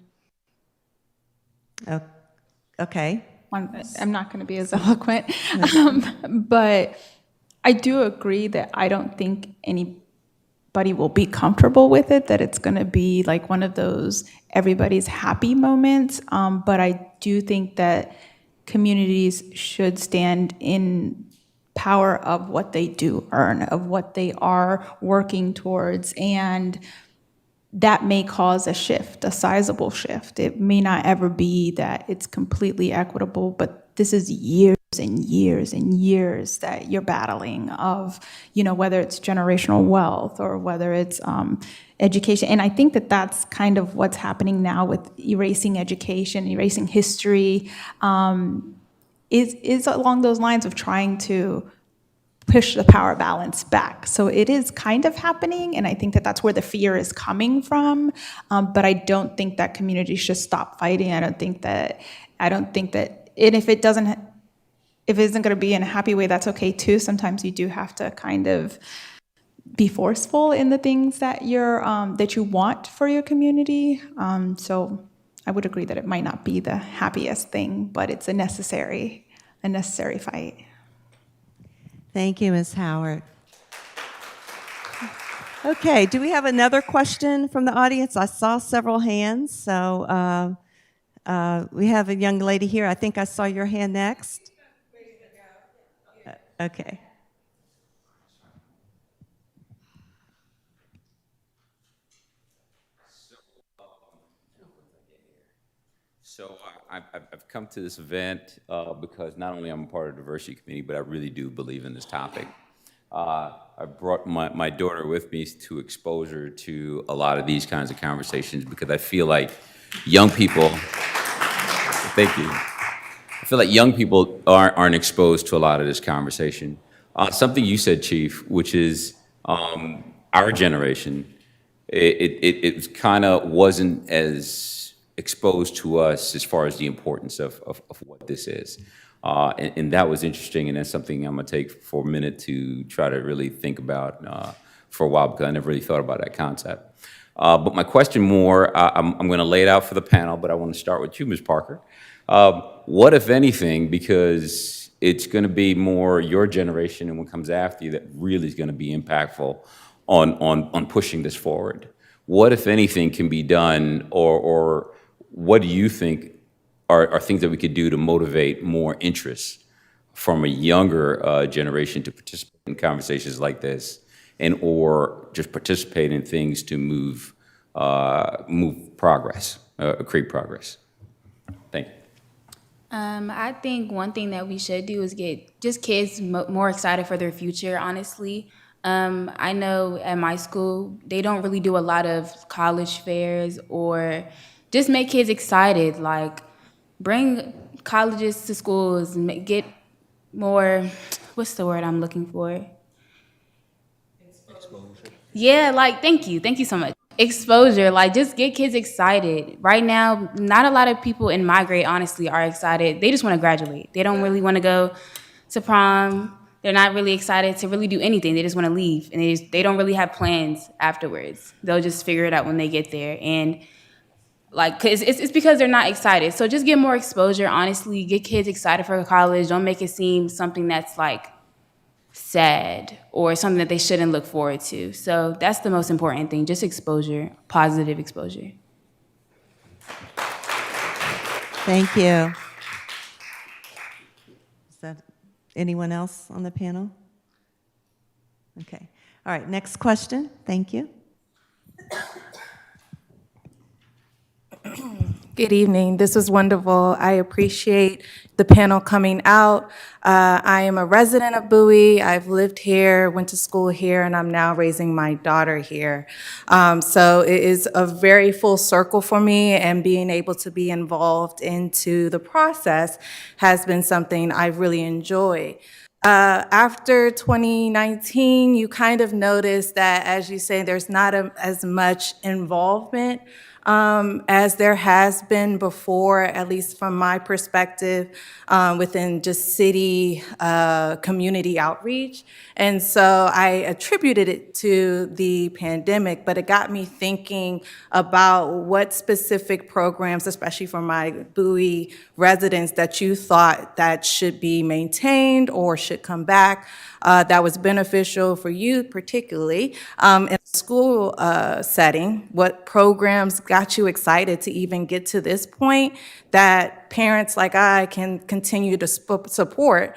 Okay. I'm not going to be as eloquent, but I do agree that I don't think anybody will be comfortable with it, that it's going to be like one of those everybody's happy moments. But I do think that communities should stand in power of what they do earn, of what they are working towards, and that may cause a shift, a sizable shift. It may not ever be that it's completely equitable, but this is years and years and years that you're battling of, whether it's generational wealth or whether it's education. And I think that that's kind of what's happening now with erasing education, erasing history, is along those lines of trying to push the power balance back. So it is kind of happening, and I think that that's where the fear is coming from. But I don't think that communities should stop fighting. I don't think that, and if it isn't going to be in a happy way, that's okay too. Sometimes you do have to kind of be forceful in the things that that you want for your community. So I would agree that it might not be the happiest thing, but it's a necessary fight. Thank you, Ms. Howard. Okay, do we have another question from the audience? I saw several hands, so we have a young lady here. I think I saw your hand next. Okay. So I've come to this event because not only I'm a part of the diversity committee, but I really do believe in this topic. I brought my daughter with me to exposure to a lot of these kinds of conversations, because I feel like young people, thank you. I feel like young people aren't exposed to a lot of this conversation. Something you said, Chief, which is our generation, it kind of wasn't as exposed to us as far as the importance of what this is. And that was interesting, and that's something I'm gonna take for a minute to try to really think about for a while, because I never really thought about that concept. But my question more, I'm gonna lay it out for the panel, but I wanna start with you, Ms. Parker. What, if anything, because it's gonna be more your generation and what comes after you that really is gonna be impactful on pushing this forward. What, if anything, can be done, or what do you think are things that we could do to motivate more interest from a younger generation to participate in conversations like this, and or just participate in things to move progress, create progress? Thank you. I think one thing that we should do is get just kids more excited for their future, honestly. I know at my school, they don't really do a lot of college fairs, or just make kids excited, like bring colleges to schools, and get more, what's the word I'm looking for? Exposure. Yeah, like, thank you so much. Exposure, like just get kids excited. Right now, not a lot of people in my grade, honestly, are excited. They just want to graduate. They don't really want to go to prom. They're not really excited to really do anything. They just want to leave, and they don't really have plans afterwards. They'll just figure it out when they get there. And like, cause it's because they're not excited. So just get more exposure, honestly. Get kids excited for college. Don't make it seem something that's like sad or something that they shouldn't look forward to. So that's the most important thing, just exposure, positive exposure. Thank you. Is that anyone else on the panel? Okay. All right, next question. Thank you. Good evening. This was wonderful. I appreciate the panel coming out. I am a resident of Bowie. I've lived here, went to school here, and I'm now raising my daughter here. So it is a very full circle for me, and being able to be involved into the process has been something I really enjoy. After 2019, you kind of notice that, as you say, there's not as much involvement as there has been before, at least from my perspective, within just city community outreach. And so I attributed it to the pandemic, but it got me thinking about what specific programs, especially for my Bowie residents, that you thought that should be maintained or should come back, that was beneficial for you particularly in a school setting. What programs got you excited to even get to this point that parents like I can continue to support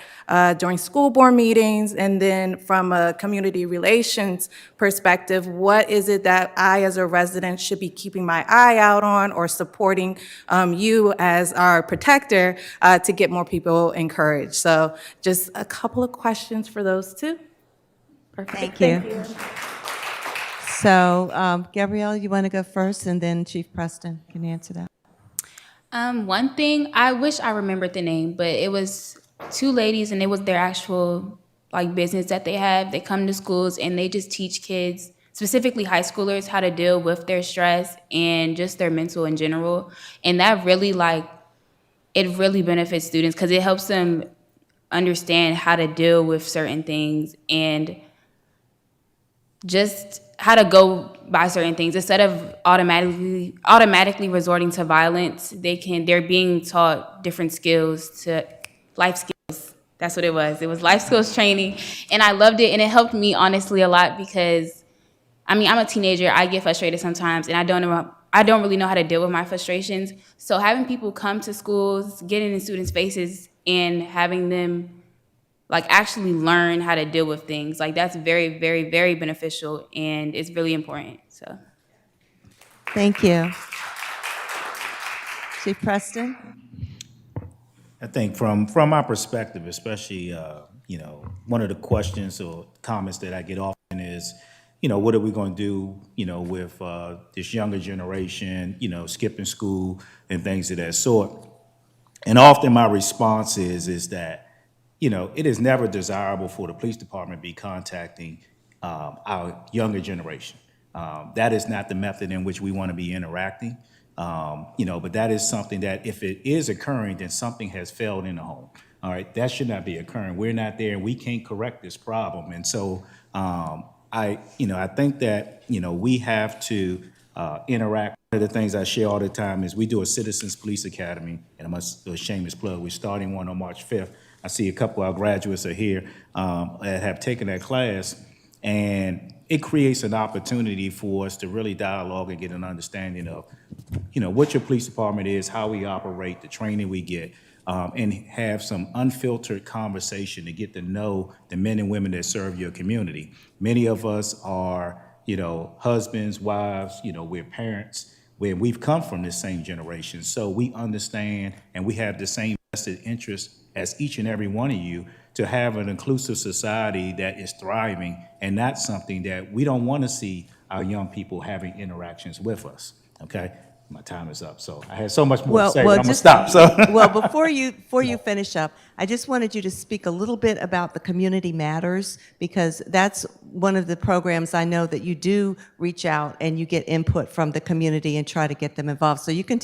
during school board meetings? And then from a community relations perspective, what is it that I as a resident should be keeping my eye out on or supporting you as our protector to get more people encouraged? So just a couple of questions for those two. Perfect. Thank you. So, Gabrielle, you want to go first, and then Chief Preston can answer that. One thing, I wish I remembered the name, but it was two ladies, and it was their actual like business that they have. They come to schools and they just teach kids, specifically high schoolers, how to deal with their stress and just their mental in general. And that really it really benefits students because it helps them understand how to deal with certain things and just how to go by certain things instead of automatically resorting to violence. They're being taught different skills, to life skills. That's what it was. It was life skills training, and I loved it, and it helped me honestly a lot because, I mean, I'm a teenager. I get frustrated sometimes, and I don't really know how to deal with my frustrations. So having people come to schools, getting in students' faces, and having them actually learn how to deal with things, that's very, very, very beneficial, and it's really important. So, Thank you. Chief Preston? I think from my perspective, especially, one of the questions or comments that I get often is, what are we going to do, with this younger generation, skipping school and things of that sort. And often my response is that, it is never desirable for the police department to be contacting our younger generation. That is not the method in which we want to be interacting. But that is something that if it is occurring, then something has failed in the home. All right, that should not be occurring. We're not there, and we can't correct this problem. And so I think that we have to interact. One of the things I share all the time is we do a Citizens Police Academy, and I must do a shameless plug. We're starting one on March 5th. I see a couple of our graduates are here that have taken that class, and it creates an opportunity for us to really dialogue and get an understanding of, what your police department is, how we operate, the training we get, and have some unfiltered conversation to get to know the men and women that serve your community. Many of us are, husbands, wives, we're parents, we've come from this same generation. So we understand and we have the same vested interest as each and every one of you to have an inclusive society that is thriving and not something that we don't want to see our young people having interactions with us, okay? My time is up, so I had so much more to say, but I'm gonna stop, so. Well, before you finish up, I just wanted you to speak a little bit about the Community Matters, because that's one of the programs I know that you do reach out and you get input from the community and try to get them involved. So can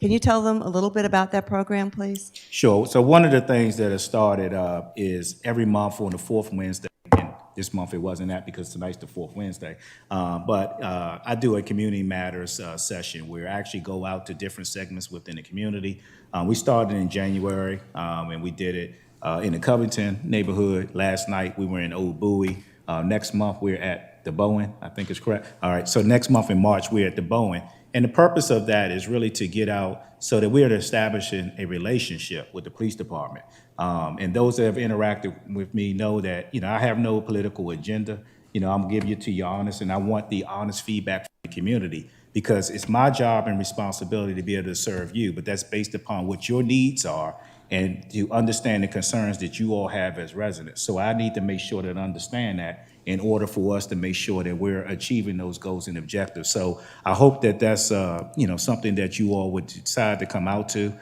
you tell them a little bit about that program, please? Sure, so one of the things that has started is every month on the fourth Wednesday, and this month it wasn't that because tonight's the fourth Wednesday, but I do a Community Matters session where I actually go out to different segments within the community. We started in January, and we did it in the Covington neighborhood. Last night, we were in Old Bowie. Next month, we're at the Bowen, I think is correct. All right, so next month in March, we're at the Bowen. And the purpose of that is really to get out so that we're establishing a relationship with the police department. And those that have interacted with me know that, I have no political agenda. I'm gonna give you to you honest, and I want the honest feedback from the community because it's my job and responsibility to be able to serve you, but that's based upon what your needs are and to understand the concerns that you all have as residents. So I need to make sure that I understand that in order for us to make sure that we're achieving those goals and objectives. So I hope that that's something that you all would decide to come out to.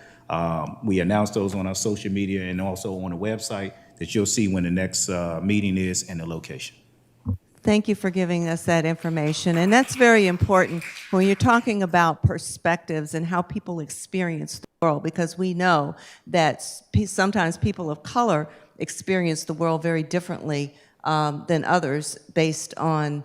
We announce those on our social media and also on the website that you'll see when the next meeting is and the location. Thank you for giving us that information. And that's very important when you're talking about perspectives and how people experience the world, because we know that sometimes people of color experience the world very differently than others based on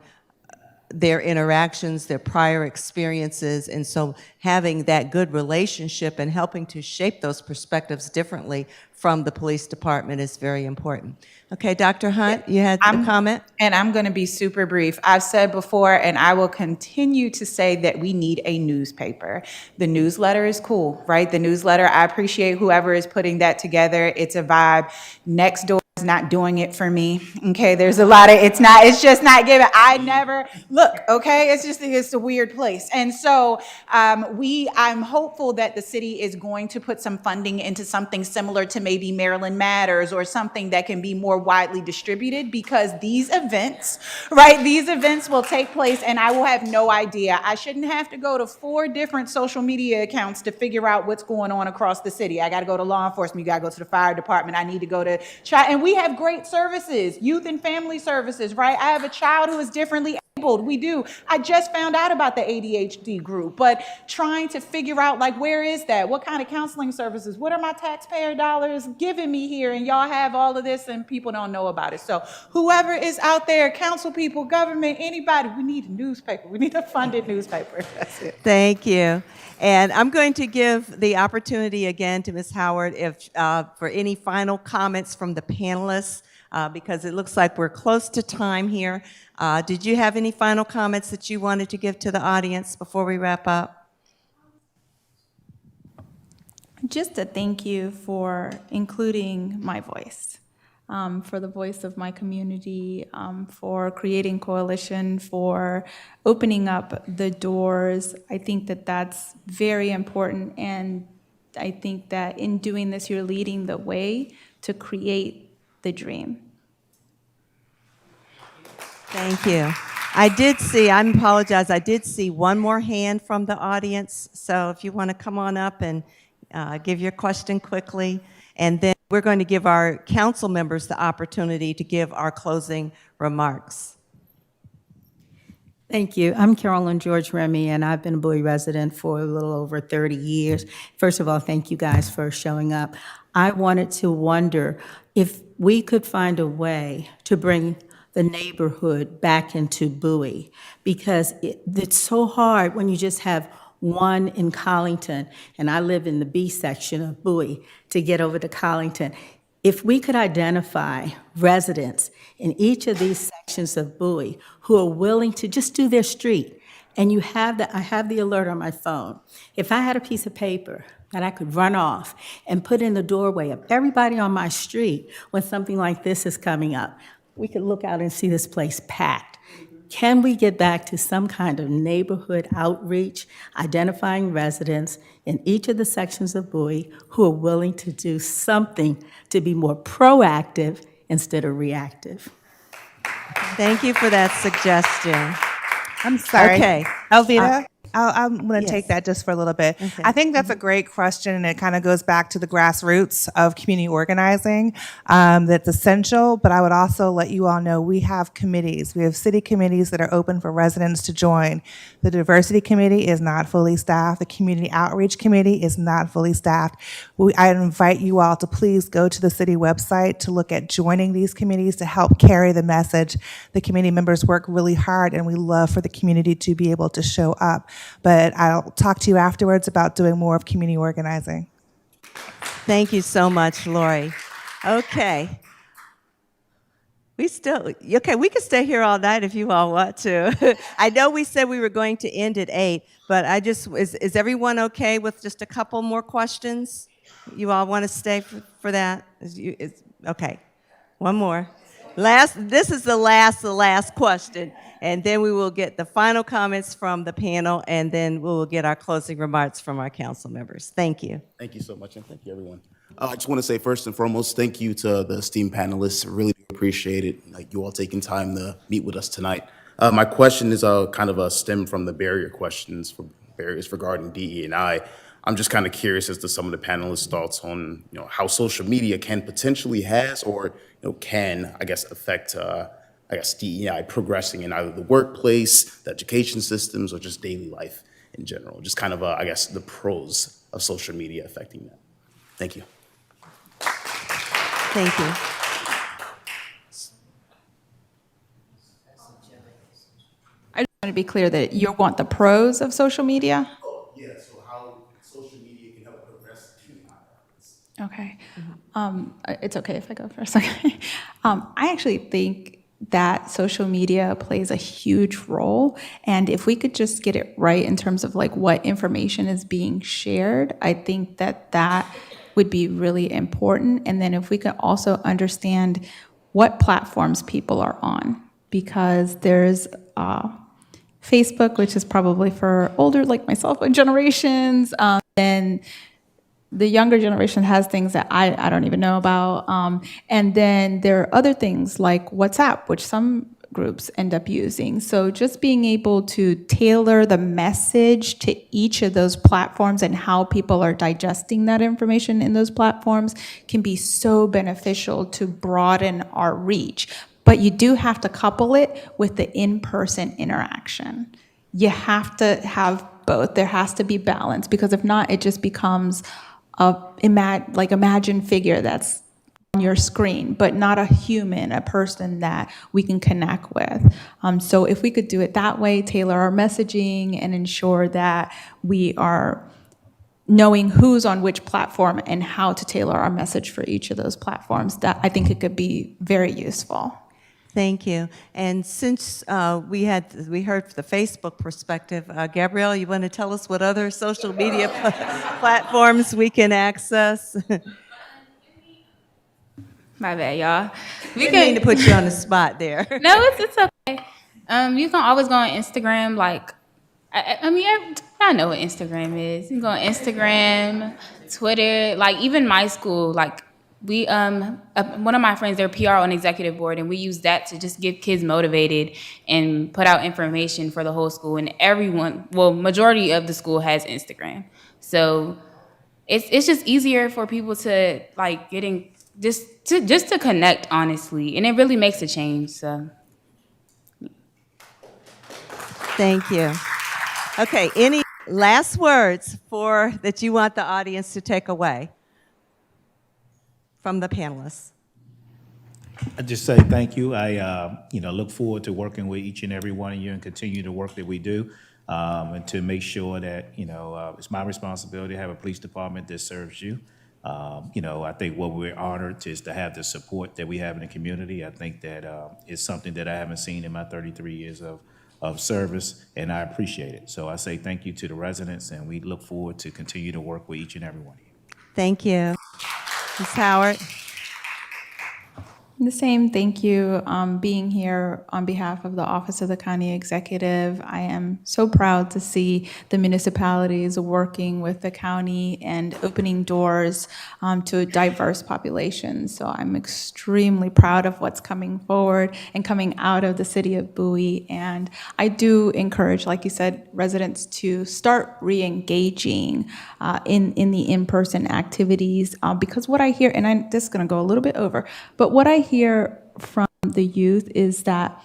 their interactions, their prior experiences, and so having that good relationship and helping to shape those perspectives differently from the police department is very important. Okay, Dr. Hunt, you had the comment? And I'm going to be super brief. I've said before, and I will continue to say that we need a newspaper. The newsletter is cool, right? The newsletter, I appreciate whoever is putting that together. It's a vibe. Next door is not doing it for me. Okay, there's a lot of, it's just not given. I never, look, okay, it's a weird place. And so I'm hopeful that the city is going to put some funding into something similar to maybe Maryland Matters or something that can be more widely distributed, because these events, right, these events will take place and I will have no idea. I shouldn't have to go to 4 different social media accounts to figure out what's going on across the city. I got to go to law enforcement, you got to go to the fire department, I need to go to and we have great services, youth and family services, right? I have a child who is differently able. We do. I just found out about the ADHD group, but trying to figure out, like, where is that? What kind of counseling services? What are my taxpayer dollars giving me here? And y'all have all of this and people don't know about it. So whoever is out there, council people, government, anybody, we need a newspaper. We need a funded newspaper. That's it. Thank you. And I'm going to give the opportunity again to Ms. Howard for any final comments from the panelists, because it looks like we're close to time here. Did you have any final comments that you wanted to give to the audience before we wrap up? Just a thank you for including my voice, for the voice of my community, for creating coalition, for opening up the doors. I think that that's very important, and I think that in doing this, you're leading the way to create the dream. Thank you. I apologize, I did see one more hand from the audience, so if you want to come on up and give your question quickly, and then we're going to give our council members the opportunity to give our closing remarks. Thank you. I'm Carolyn George Remy, and I've been a Bowie resident for a little over 30 years. First of all, thank you guys for showing up. I wanted to wonder if we could find a way to bring the neighborhood back into Bowie, because it's so hard when you just have one in Collington, and I live in the B section of Bowie, to get over to Collington. If we could identify residents in each of these sections of Bowie who are willing to just do their street, and I have the alert on my phone. If I had a piece of paper that I could run off and put in the doorway of everybody on my street when something like this is coming up, we could look out and see this place packed. Can we get back to some kind of neighborhood outreach, identifying residents in each of the sections of Bowie who are willing to do something to be more proactive instead of reactive? Thank you for that suggestion. I'm sorry. Okay. Elvita, I'm going to yes. take that just for a little bit. Okay. I think that's a great question, and it kind of goes back to the grassroots of community organizing. That's essential, but I would also let you all know we have committees. We have city committees that are open for residents to join. The diversity committee is not fully staffed. The community outreach committee is not fully staffed. I invite you all to please go to the city website to look at joining these committees to help carry the message. The committee members work really hard, and we love for the community to be able to show up. But I'll talk to you afterwards about doing more of community organizing. Thank you so much, Lori. Okay. We can stay here all night if you all want to. I know we said we were going to end at 8, but is everyone okay with just a couple more questions? You all want to stay for that? Okay, one more. This is the last question, and then we will get the final comments from the panel, and then we will get our closing remarks from our council members. Thank you. Thank you so much, and thank you, everyone. I just want to say first and foremost, thank you to the esteemed panelists. Really appreciate it, like you all taking time to meet with us tonight. My question is kind of a stem from the barriers regarding DE&I. I'm just kind of curious as to some of the panelists' thoughts on how social media can potentially can affect DEI progressing in either the workplace, the education systems, or just daily life in general. Just kind of the pros of social media affecting that. Thank you. Thank you. I just want to be clear that you want the pros of social media? Oh, yeah, so how social media can help progress DEI. Okay. It's okay if I go first. Okay. I actually think that social media plays a huge role, and if we could just get it right in terms of like what information is being shared, I think that would be really important. And then if we could also understand what platforms people are on, because there's Facebook, which is probably for older, like myself, generations, and the younger generation has things that I don't even know about. And then there are other things like WhatsApp, which some groups end up using. So just being able to tailor the message to each of those platforms and how people are digesting that information in those platforms can be so beneficial to broaden our reach. But you do have to couple it with the in-person interaction. You have to have both. There has to be balance, because if not, it just becomes imagined figure that's on your screen, but not a human, a person that we can connect with. So if we could do it that way, tailor our messaging and ensure that we are knowing who's on which platform and how to tailor our message for each of those platforms, that I think it could be very useful. Thank you. And since we heard the Facebook perspective, Gabrielle, you want to tell us what other social media platforms we can access? My bad, y'all. We didn't mean to put you on the spot there. No, it's okay. You can always go on Instagram. Like, I know what Instagram is. You can go on Instagram, Twitter. Like, even my school, like, we one of my friends, they're PR on executive board, and we use that to just get kids motivated and put out information for the whole school. And everyone, well, majority of the school has Instagram, so it's just easier for people to like just to connect, honestly, and it really makes a change. So, Thank you. Okay, any last words that you want the audience to take away from the panelists? I just say thank you. I look forward to working with each and every one of you and continue the work that we do, and to make sure that it's my responsibility to have a police department that serves you. I think what we're honored is to have the support that we have in the community. I think that it's something that I haven't seen in my 33 years of service, and I appreciate it. So I say thank you to the residents, and we look forward to continue to work with each and every one of you. Thank you. Ms. Howard? The same, thank you. Being here on behalf of the Office of the County Executive, I am so proud to see the municipalities working with the county and opening doors to a diverse population. So I'm extremely proud of what's coming forward and coming out of the city of Bowie. And I do encourage, like you said, residents to start re-engaging in the in-person activities, because what I hear, and I'm just gonna go a little bit over, but what I hear from the youth is that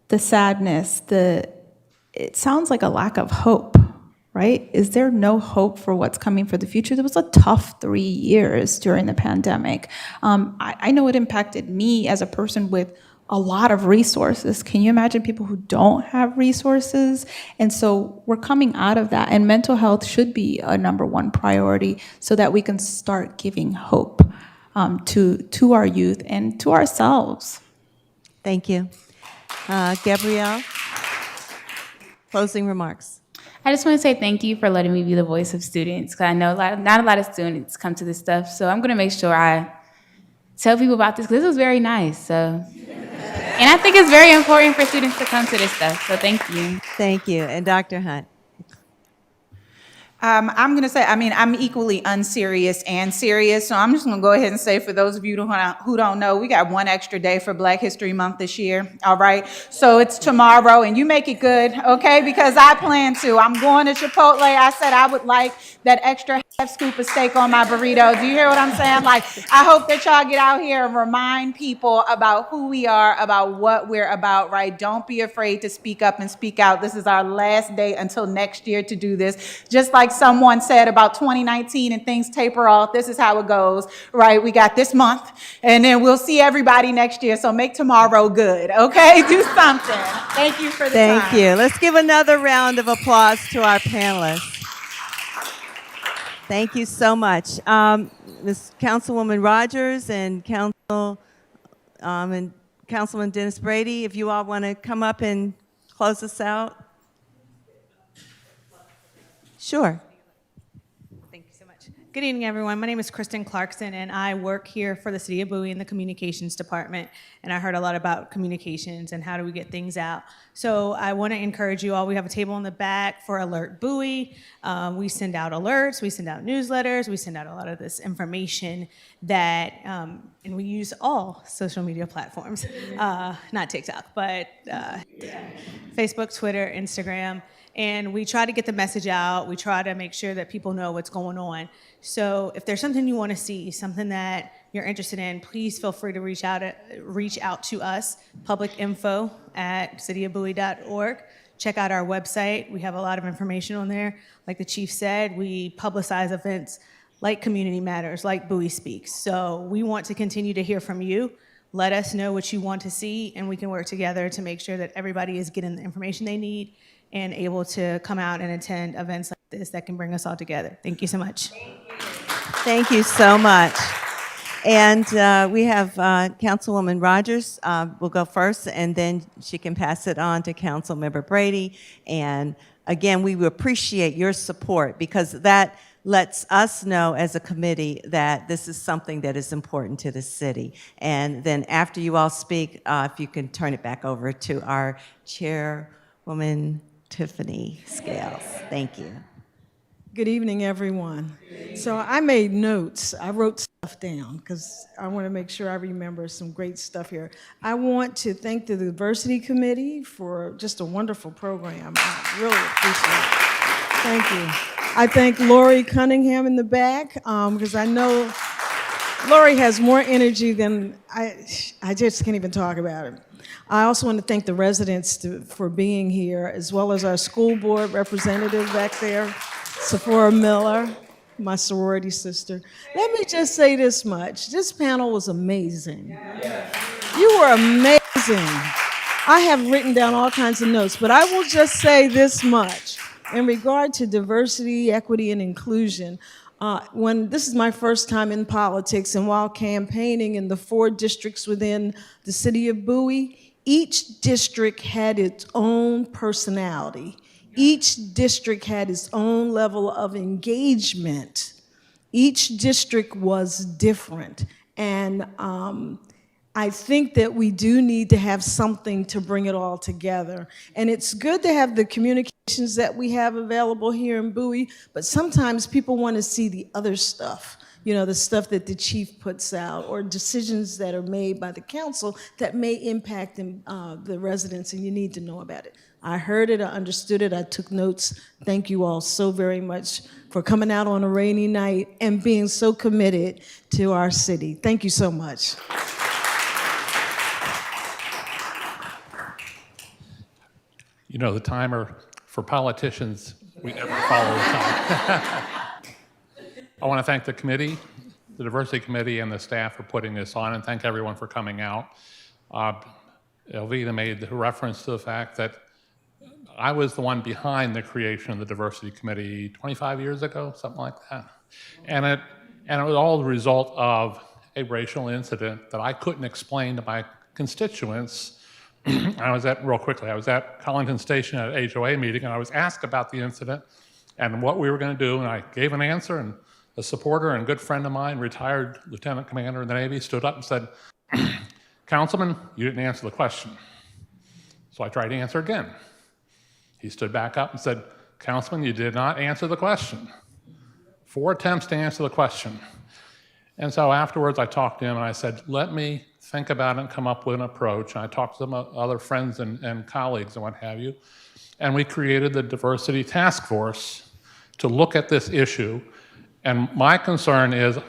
the sadness, it sounds like a lack of hope, right? Is there no hope for what's coming for the future? There was a tough 3 years during the pandemic. I know it impacted me as a person with a lot of resources. Can you imagine people who don't have resources? And so we're coming out of that, and mental health should be a #1 priority so that we can start giving hope. to our youth and to ourselves. Thank you. Gabrielle, closing remarks. I just want to say thank you for letting me be the voice of students, because I know not a lot of students come to this stuff. So I'm going to make sure I tell people about this, because this was very nice. So, and I think it's very important for students to come to this stuff. So thank you. Thank you. And Dr. Hunt. I'm going to say, I'm equally unserious and serious, so I'm just going to go ahead and say, for those of you who don't know, we got one extra day for Black History Month this year, all right? So it's tomorrow, and you make it good, okay? Because I plan to. I'm going to Chipotle. I said I would like that extra half scoop of steak on my burrito. Do you hear what I'm saying? Like, I hope that y'all get out here and remind people about who we are, about what we're about, right? Don't be afraid to speak up and speak out. This is our last day until next year to do this. Just like someone said about 2019 and things taper off, this is how it goes, right? We got this month, and then we'll see everybody next year. So make tomorrow good, okay? Do something. Thank you for the time. Thank you. Let's give another round of applause to our panelists. Thank you so much. Ms. Councilwoman Rogers and Councilman Dennis Brady, if you all want to come up and close us out. Sure. Thank you so much. Good evening, everyone. My name is Kristen Clarkson, and I work here for the City of Bowie in the Communications Department. And I heard a lot about communications and how do we get things out. So I want to encourage you all. We have a table in the back for Alert Bowie. We send out alerts, we send out newsletters, we send out a lot of this information that, and we use all social media platforms, not TikTok, but Facebook, Twitter, Instagram. And we try to get the message out. We try to make sure that people know what's going on. So if there's something you want to see, something that you're interested in, please feel free to reach out to us, publicinfo@cityofbowie.org. Check out our website. We have a lot of information on there. Like the chief said, we publicize events like Community Matters, like Bowie Speaks. So we want to continue to hear from you. Let us know what you want to see, and we can work together to make sure that everybody is getting the information they need and able to come out and attend events like this that can bring us all together. Thank you so much. Thank you so much. And we have Councilwoman Rogers will go first, and then she can pass it on to Councilmember Brady. And again, we appreciate your support, because that lets us know as a committee that this is something that is important to the city. And then after you all speak, if you can turn it back over to our chairwoman, Tiffany Scales. Thank you. Good evening, everyone. So I made notes. I wrote stuff down because I want to make sure I remember some great stuff here. I want to thank the Diversity Committee for just a wonderful program. I really appreciate it. Thank you. I thank Lori Cunningham in the back because I know Lori has more energy than I just can't even talk about it. I also want to thank the residents for being here, as well as our school board representative back there, Sephora Miller, my sorority sister. Let me just say this much. This panel was amazing. You were amazing. I have written down all kinds of notes, but I will just say this much. In regard to diversity, equity, and inclusion, when this is my first time in politics, and while campaigning in the 4 districts within the city of Bowie, each district had its own personality. Each district had its own level of engagement. Each district was different. And I think that we do need to have something to bring it all together. And it's good to have the communications that we have available here in Bowie, but sometimes people want to see the other stuff, you know, the stuff that the chief puts out, or decisions that are made by the council that may impact the residents, and you need to know about it. I heard it, I understood it, I took notes. Thank you all so very much for coming out on a rainy night and being so committed to our city. Thank you so much. You know, the timer for politicians, we never follow the time. I want to thank the committee, the Diversity Committee, and the staff for putting this on, and thank everyone for coming out. Elvina made the reference to the fact that I was the one behind the creation of the Diversity Committee 25 years ago, something like that. And it was all the result of a racial incident that I couldn't explain to my constituents. I was at Collington Station at an HOA meeting, and I was asked about the incident and what we were going to do, and I gave an answer, and a supporter and good friend of mine, retired lieutenant commander in the Navy, stood up and said, "Councilman, you didn't answer the question." So I tried to answer again. He stood back up and said, "Councilman, you did not answer the question." 4 attempts to answer the question. And so afterwards, I talked to him and I said, let me think about it and come up with an approach. And I talked to some other friends and colleagues and what have you. And we created the Diversity Task Force to look at this issue. And my concern is,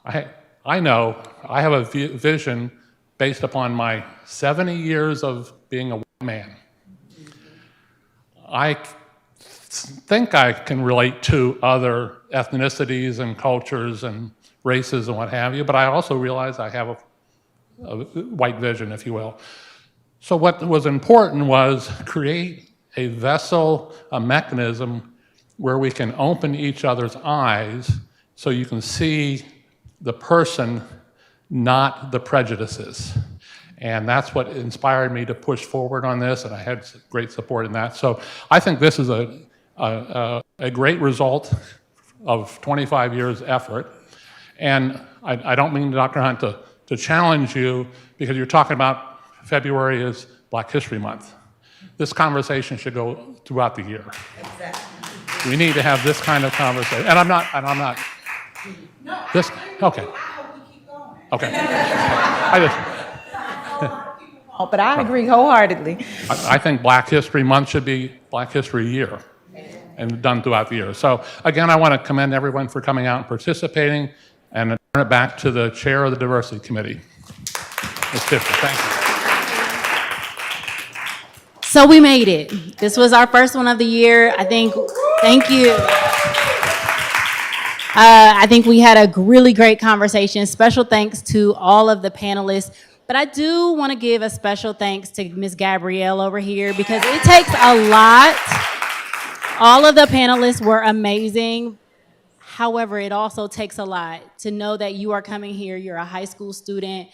I know I have a vision based upon my 70 years of being a white man. I think I can relate to other ethnicities and cultures and races and what have you, but I also realize I have a white vision, if you will. So what was important was create a vessel, a mechanism where we can open each other's eyes so you can see the person, not the prejudices. And that's what inspired me to push forward on this, and I had great support in that. So I think this is a great result of 25 years' effort. And I don't mean, Dr. Hunt, to challenge you, because you're talking about February is Black History Month. This conversation should go throughout the year. Exactly. We need to have this kind of conversation. And I'm not. No, this, okay. I hope we keep going. Okay. But I agree wholeheartedly. I think Black History Month should be Black History Year and done throughout the year. So again, I want to commend everyone for coming out and participating, and turn it back to the chair of the Diversity Committee. Ms. Tiffany, thank you. So we made it. This was our first one of the year. Thank you. I think we had a really great conversation. Special thanks to all of the panelists. But I do want to give a special thanks to Ms. Gabrielle over here, because it takes a lot. All of the panelists were amazing. However, it also takes a lot to know that you are coming here, you're a high school student.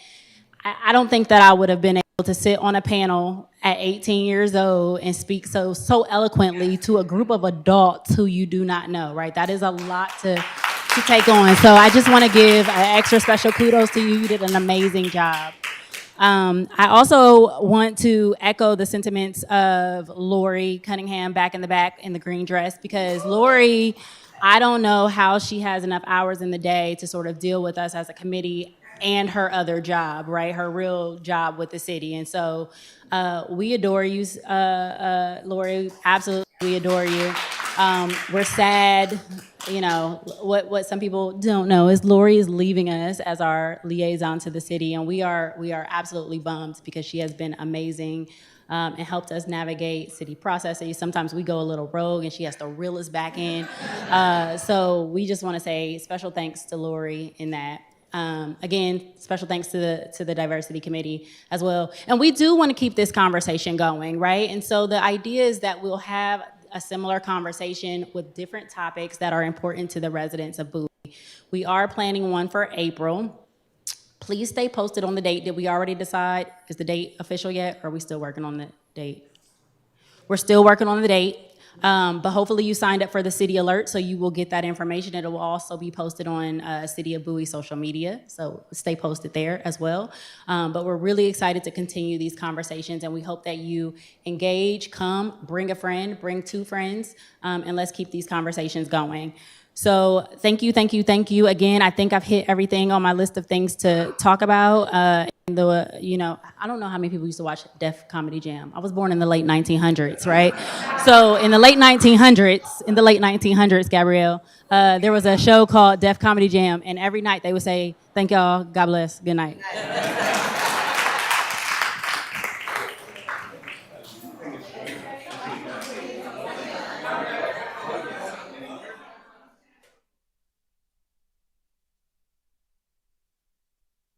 I don't think that I would have been able to sit on a panel at 18 years old and speak so eloquently to a group of adults who you do not know, right? That is a lot to take on. So I just want to give an extra special kudos to you. You did an amazing job. I also want to echo the sentiments of Lori Cunningham back in the back in the green dress, because Lori, I don't know how she has enough hours in the day to sort of deal with us as a committee and her other job, right? Her real job with the city. And so we adore you, Lori, absolutely we adore you. We're sad. You know, what some people don't know is Lori is leaving us as our liaison to the city, and we are absolutely bummed, because she has been amazing and helped us navigate city processes. Sometimes we go a little rogue and she has to reel us back in. So we just want to say special thanks to Lori in that. Again, special thanks to the Diversity Committee as well. And we do want to keep this conversation going, right? And so the idea is that we'll have a similar conversation with different topics that are important to the residents of Bowie. We are planning one for April. Please stay posted on the date. Did we already decide? Is the date official yet, or are we still working on the date? We're still working on the date, but hopefully you signed up for the City Alert, so you will get that information. It will also be posted on City of Bowie social media, so stay posted there as well. But we're really excited to continue these conversations, and we hope that you engage, come, bring a friend, bring 2 friends, and let's keep these conversations going. So thank you, thank you, thank you. Again, I think I've hit everything on my list of things to talk about. I don't know how many people used to watch Def Comedy Jam. I was born in the late 1900s, right? So in the late 1900s, Gabrielle, there was a show called Def Comedy Jam, and every night they would say, "Thank y'all, God bless, good night."